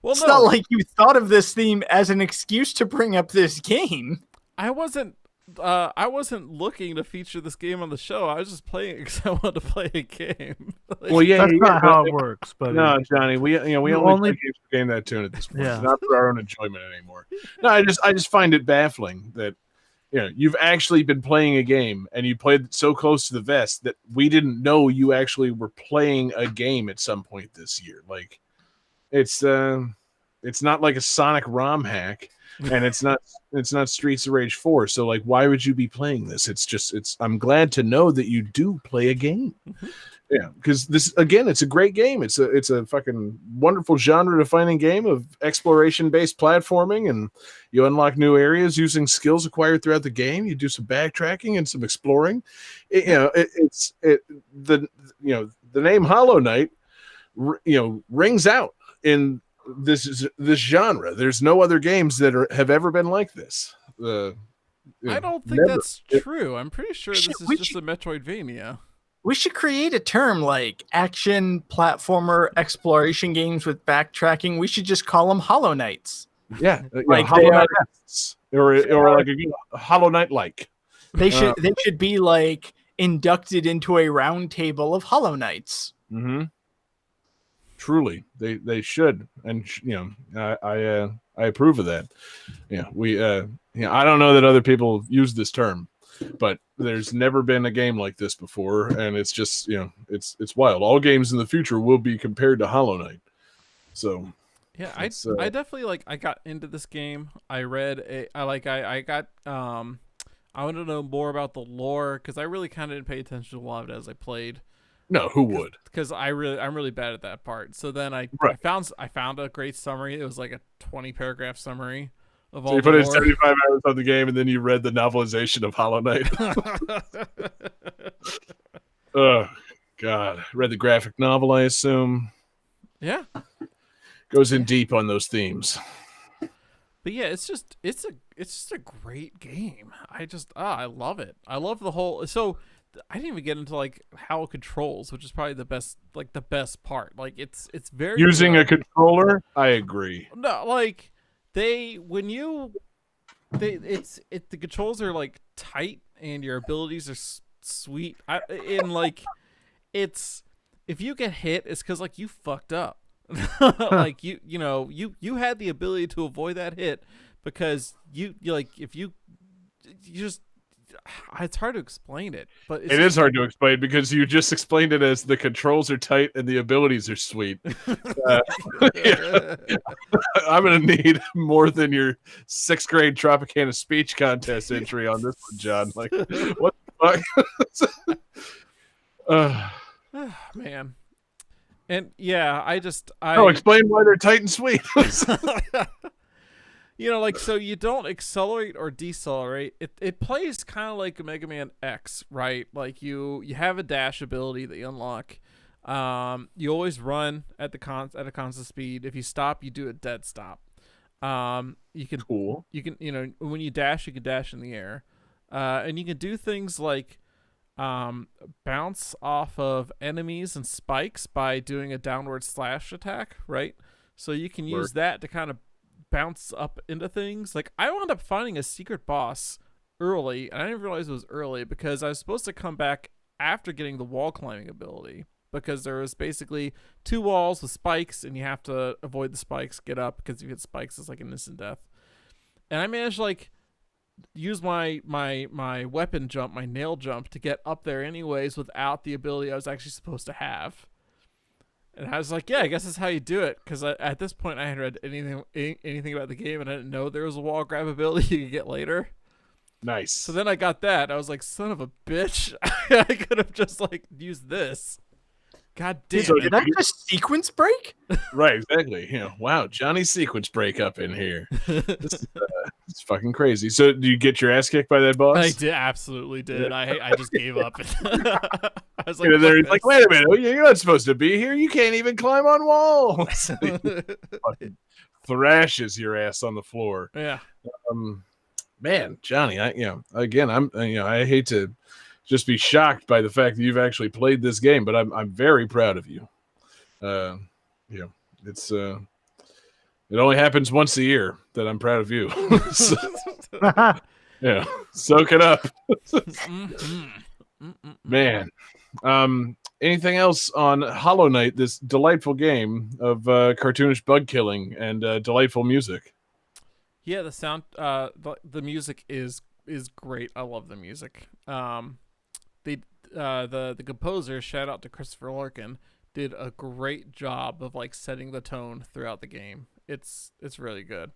Well, It's no, not like you thought of this theme as an excuse to bring up this game. I wasn't looking to feature this game on the show. I was just playing it because I wanted to play a game. Like, Well, yeah, That's yeah, not yeah, how but- it works, but No, Johnny, we You only only- play games to gain that tune at this point. Yeah. Not for our own enjoyment anymore. No, I just find it baffling that you've actually been playing a game and you played it so close to the vest that we didn't know you actually were playing a game at some point this year. Like it's not like a Sonic ROM hack, and it's not Streets of Rage 4. So like, why would you be playing this? I'm glad to know that you do play a game. Yeah, because this again, it's a great game. It's a fucking wonderful genre-defining game of exploration-based platforming, and you unlock new areas using skills acquired throughout the game. You do some backtracking and some exploring. The name Hollow Knight, rings out in this genre. There's no other games that have ever been like this. I don't think never. that's true. I'm pretty sure this Shit, is we just a Metroidvania. We should create a term like action platformer exploration games with backtracking. We should just call them Hollow Knights. Yeah, Like Hollow they are- Knight or like a Hollow Knight like. They should be like inducted into a round table of Hollow Knights. Mm-hmm. Truly, they should, and I approve of that. Yeah, I don't know that other people use this term, but there's never been a game like this before, and it's just it's wild. All games in the future will be compared to Hollow Knight. So Yeah, it's, I definitely I got into this game. I read I wanted to know more about the lore because I really kind of didn't pay attention to a lot of it as I played. no, who would? Because I'm really bad at that part. So then I Right. found a great summary. It was like a 20-paragraph summary of So all you the put in lore. 75 hours on the game, and then you read the novelization of Hollow Knight. Oh God, read the graphic novel, I assume. Yeah, Goes in deep on those themes. but yeah, it's just a great game. I love it. I love the whole. So I didn't even get into like how it controls, which is probably the best part. Like it's very Using good. a controller, I agree. No, like the controls are like tight and your abilities are sweet. If you get hit, it's because like you fucked up. Like you had the ability to avoid that hit because you just it's hard to explain it, but It is hard to explain because you just explained it as the controls are tight and the abilities are sweet. Yeah. I'm going to need more than your 6th grade Tropicana speech contest entry on this one, John. Like, what the fuck? Man. And yeah, Explain why they're tight and sweet. So you don't accelerate or decelerate. It plays kind of like a Mega Man X, right? Like you have a dash ability that you unlock. You always run at a constant speed. If you stop, you do a dead stop. You can Cool. when you dash, you can dash in the air, and you can do things like bounce off of enemies and spikes by doing a downward slash attack, right? So you can use that to kind of bounce up into things. Like I wound up finding a secret boss early, and I didn't realize it was early because I was supposed to come back after getting the wall climbing ability, because there was basically 2 walls with spikes and you have to avoid the spikes, get up, because if you hit spikes it's like an instant death. And I managed to like use my weapon jump, my nail jump, to get up there anyways without the ability I was actually supposed to have. And I was like, yeah, I guess that's how you do it. Because at this point, I hadn't read anything about the game, and I didn't know there was a wall grab ability you could get later. Nice. So then I got that. I was like, son of a bitch. I could have just like used this. God damn So it. Did I just sequence break? Right, exactly. Wow, Johnny sequence break up in here. It's fucking crazy. So, do you get your ass kicked by that boss? I did, absolutely did. I just gave up. I was like, They're "Fuck like, this." wait a minute, you're not supposed to be here. You can't even climb on walls. Fucking thrashes your ass on the floor. Yeah. Man, Johnny, I hate to just be shocked by the fact that you've actually played this game, but I'm very proud of you. It's it only happens once a year that I'm proud of you. So, yeah, soak it up. Man. Anything else on Hollow Knight, this delightful game of cartoonish bug killing and delightful music? Yeah, the sound, the music is great. I love the music. The composer, shout out to Christopher Larkin, did a great job of like setting the tone throughout the game. It's really good.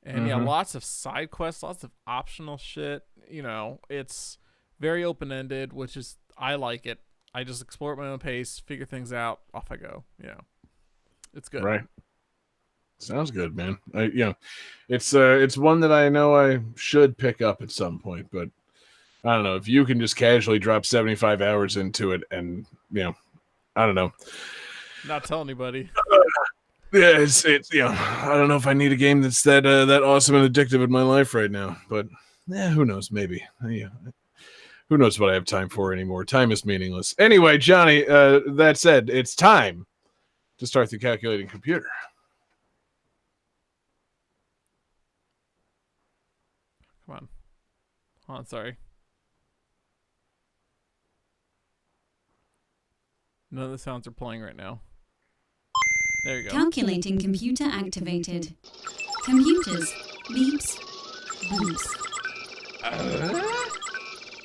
And yeah, lots of side quests, lots of optional shit. It's very open-ended, which is, I like it. I just explore at my own pace, figure things out, off I go. It's good. Right. Sounds good, man. It's one that I know I should pick up at some point, but I don't know if you can just casually drop 75 hours into it, and I don't know. Not tell anybody. Yeah, it's I don't know if I need a game that's that awesome and addictive in my life right now, but who knows? Maybe. Who knows what I have time for anymore? Time is meaningless. Anyway, Johnny. That said, it's time to start the calculating computer. Come on. Sorry. None of the sounds are playing right now. There you go. Calculating computer activated. Computers. Beeps. Boops.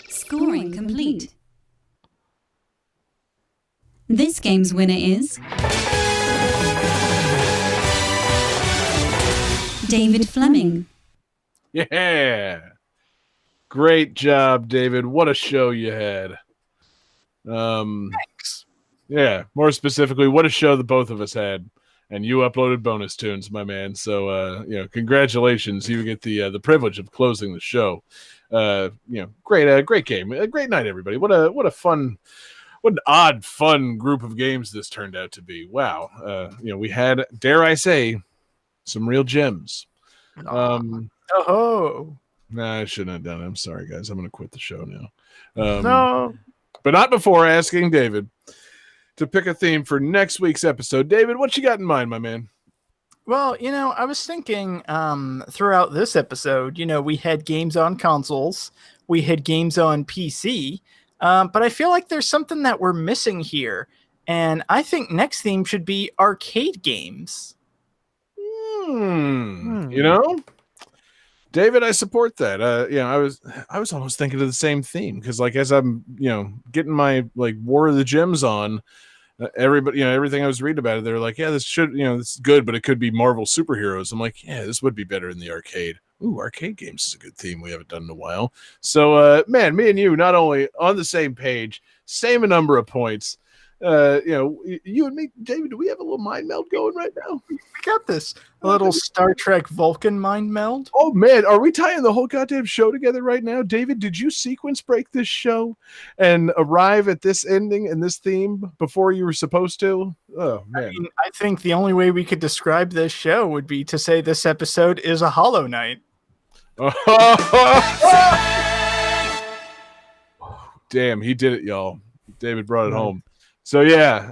Scoring complete. This game's winner is David Fleming. Yeah. Great job, David. What a show you had. Thanks. Yeah, more specifically, what a show the both of us had. And you uploaded bonus tunes, my man. So congratulations. You get the privilege of closing the show. Great game. A great night, everybody. What an odd, fun group of games this turned out to be. Wow. We had, dare I say, some real gems. Oh. Nah, I shouldn't have done it. I'm sorry, guys. I'm going to quit the show now. No. But not before asking David to pick a theme for next week's episode. David, what you got in mind, my man? Well, I was thinking throughout this episode, we had games on consoles, we had games on PC, but I feel like there's something that we're missing here. And I think next theme should be arcade games. David, I support that. I was almost thinking of the same theme because, like, as I'm, getting my like War of the Gems on, everybody, everything I was reading about it, they're like, yeah, this is good, but it could be Marvel superheroes. I'm like, yeah, this would be better in the arcade. Ooh, arcade games is a good theme we haven't done in a while. So, man, me and you not only on the same page, same number of points. You and me, David, do we have a little mind meld going right now? We got this. A little Star Trek Vulcan mind meld. Oh, man, are we tying the whole goddamn show together right now? David, did you sequence break this show and arrive at this ending and this theme before you were supposed to? Oh, man. I think the only way we could describe this show would be to say this episode is a Hollow Knight. Damn, he did it, y'all. David brought it home. So yeah,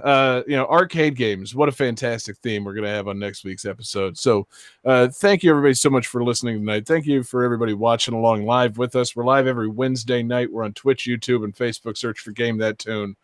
arcade games. What a fantastic theme we're gonna have on next week's episode. So, thank you everybody so much for listening tonight. Thank you for everybody watching along live with us. We're live every Wednesday night. We're on Twitch, YouTube, and Facebook. Search for Game That Tune.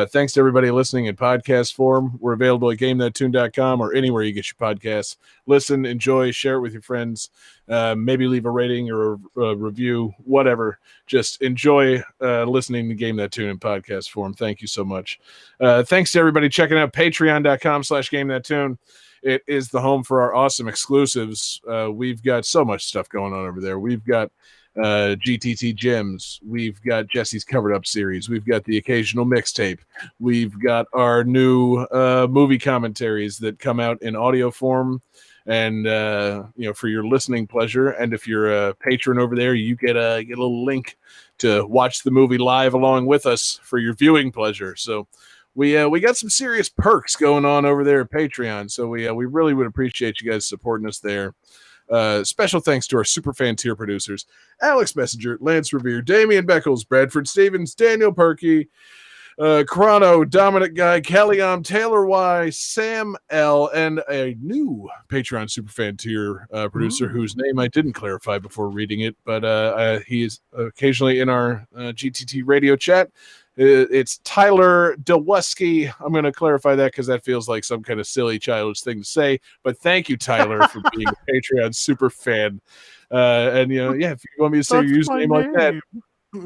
Thanks to everybody listening in podcast form. We're available at GameThatTune.com or anywhere you get your podcasts. Listen, enjoy, share it with your friends. Maybe leave a rating or a review, whatever. Just enjoy listening to Game That Tune in podcast form. Thank you so much. Thanks to everybody checking out patreon.com/GameThatTune. It is the home for our awesome exclusives. We've got so much stuff going on over there. We've got GTT Gems. We've got Jesse's Covered Up series. We've got the occasional mixtape. We've got our new movie commentaries that come out in audio form, and for your listening pleasure. And if you're a patron over there, you get a little link to watch the movie live along with us for your viewing pleasure. So we got some serious perks going on over there at Patreon. So we really would appreciate you guys supporting us there. Special thanks to our super fan tier producers: Alex Messenger, Lance Revere, Damian Beckles, Bradford Stevens, Daniel Perkey, Chrono, Dominic Guy, Kellyanne, Taylor Y, Sam L, and a new Patreon superfan tier producer whose name I didn't clarify before reading it, but he is occasionally in our GTT radio chat. It's Tyler Dewusky. I'm going to clarify that because that feels like some kind of silly, childish thing to say. But thank you, Tyler, for being a Patreon super fan. If you want me to say your username like that,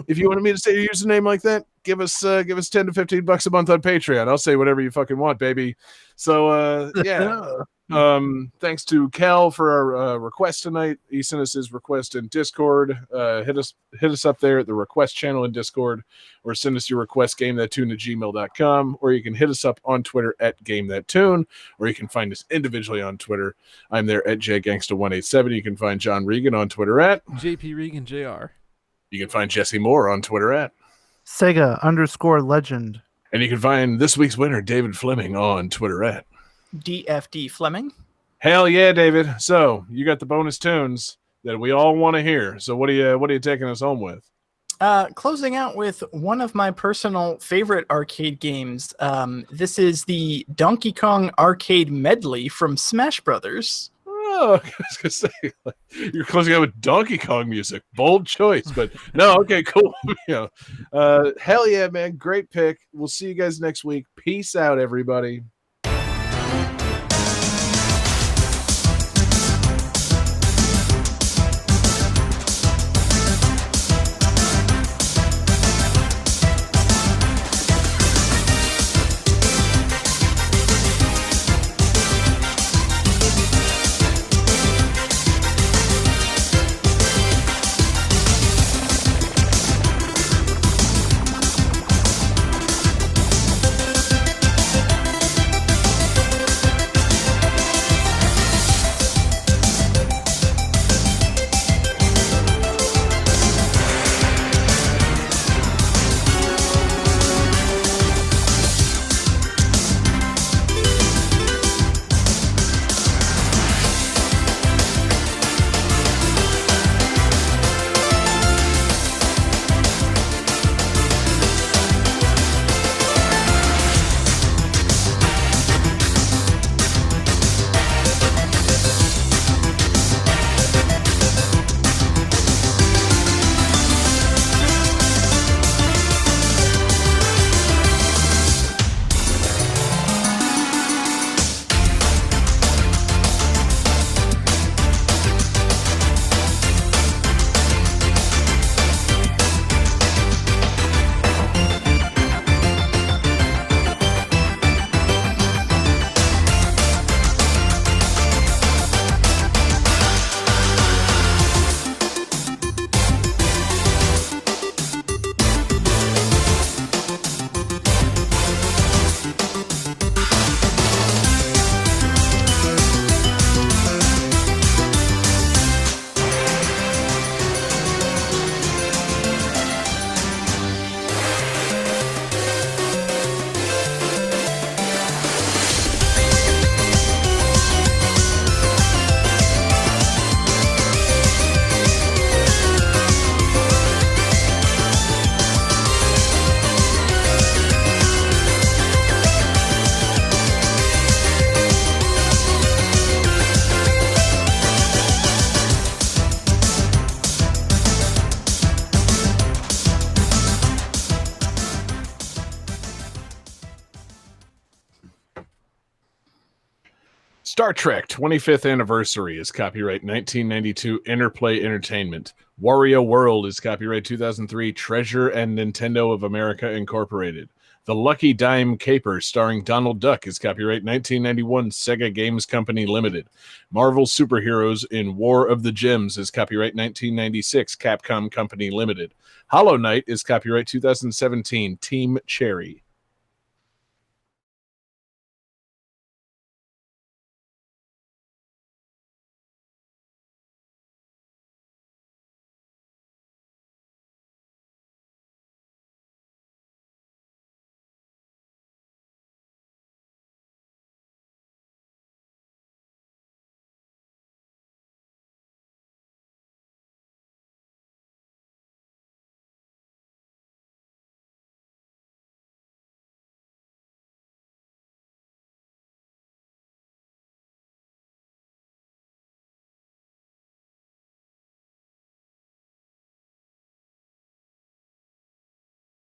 if you wanted me to say your username like that, give us $10 to $15 a month on Patreon. I'll say whatever you fucking want, baby. So thanks to Cal for our request tonight. He sent us his request in Discord. Hit us up there at the request channel in Discord, or send us your request gamethattune@gmail.com, or you can hit us up on Twitter at gamethattune, or you can find us individually on Twitter. I'm there at jgangsta187. You can find John Regan on Twitter at JP Regan JR. You can find Jesse Moore on Twitter at Sega_legend. And you can find this week's winner, David Fleming, on Twitter at DFD Fleming. Hell yeah, David. So you got the bonus tunes that we all want to hear. So what are you taking us home with? Closing out with one of my personal favorite arcade games. This is the Donkey Kong arcade medley from Smash Brothers. Oh, I was gonna say, you're closing out with Donkey Kong music. Bold choice, but no, okay, cool. Hell yeah, man, great pick. We'll see you guys next week. Peace out, everybody. Star Trek 25th Anniversary is copyright 1992 Interplay Entertainment. Wario World is copyright 2003 Treasure and Nintendo of America Incorporated. The Lucky Dime Caper starring Donald Duck is copyright 1991 Sega Games Company Limited. Marvel Superheroes in War of the Gems is copyright 1996 Capcom Company Limited. Hollow Knight is copyright 2017 Team Cherry.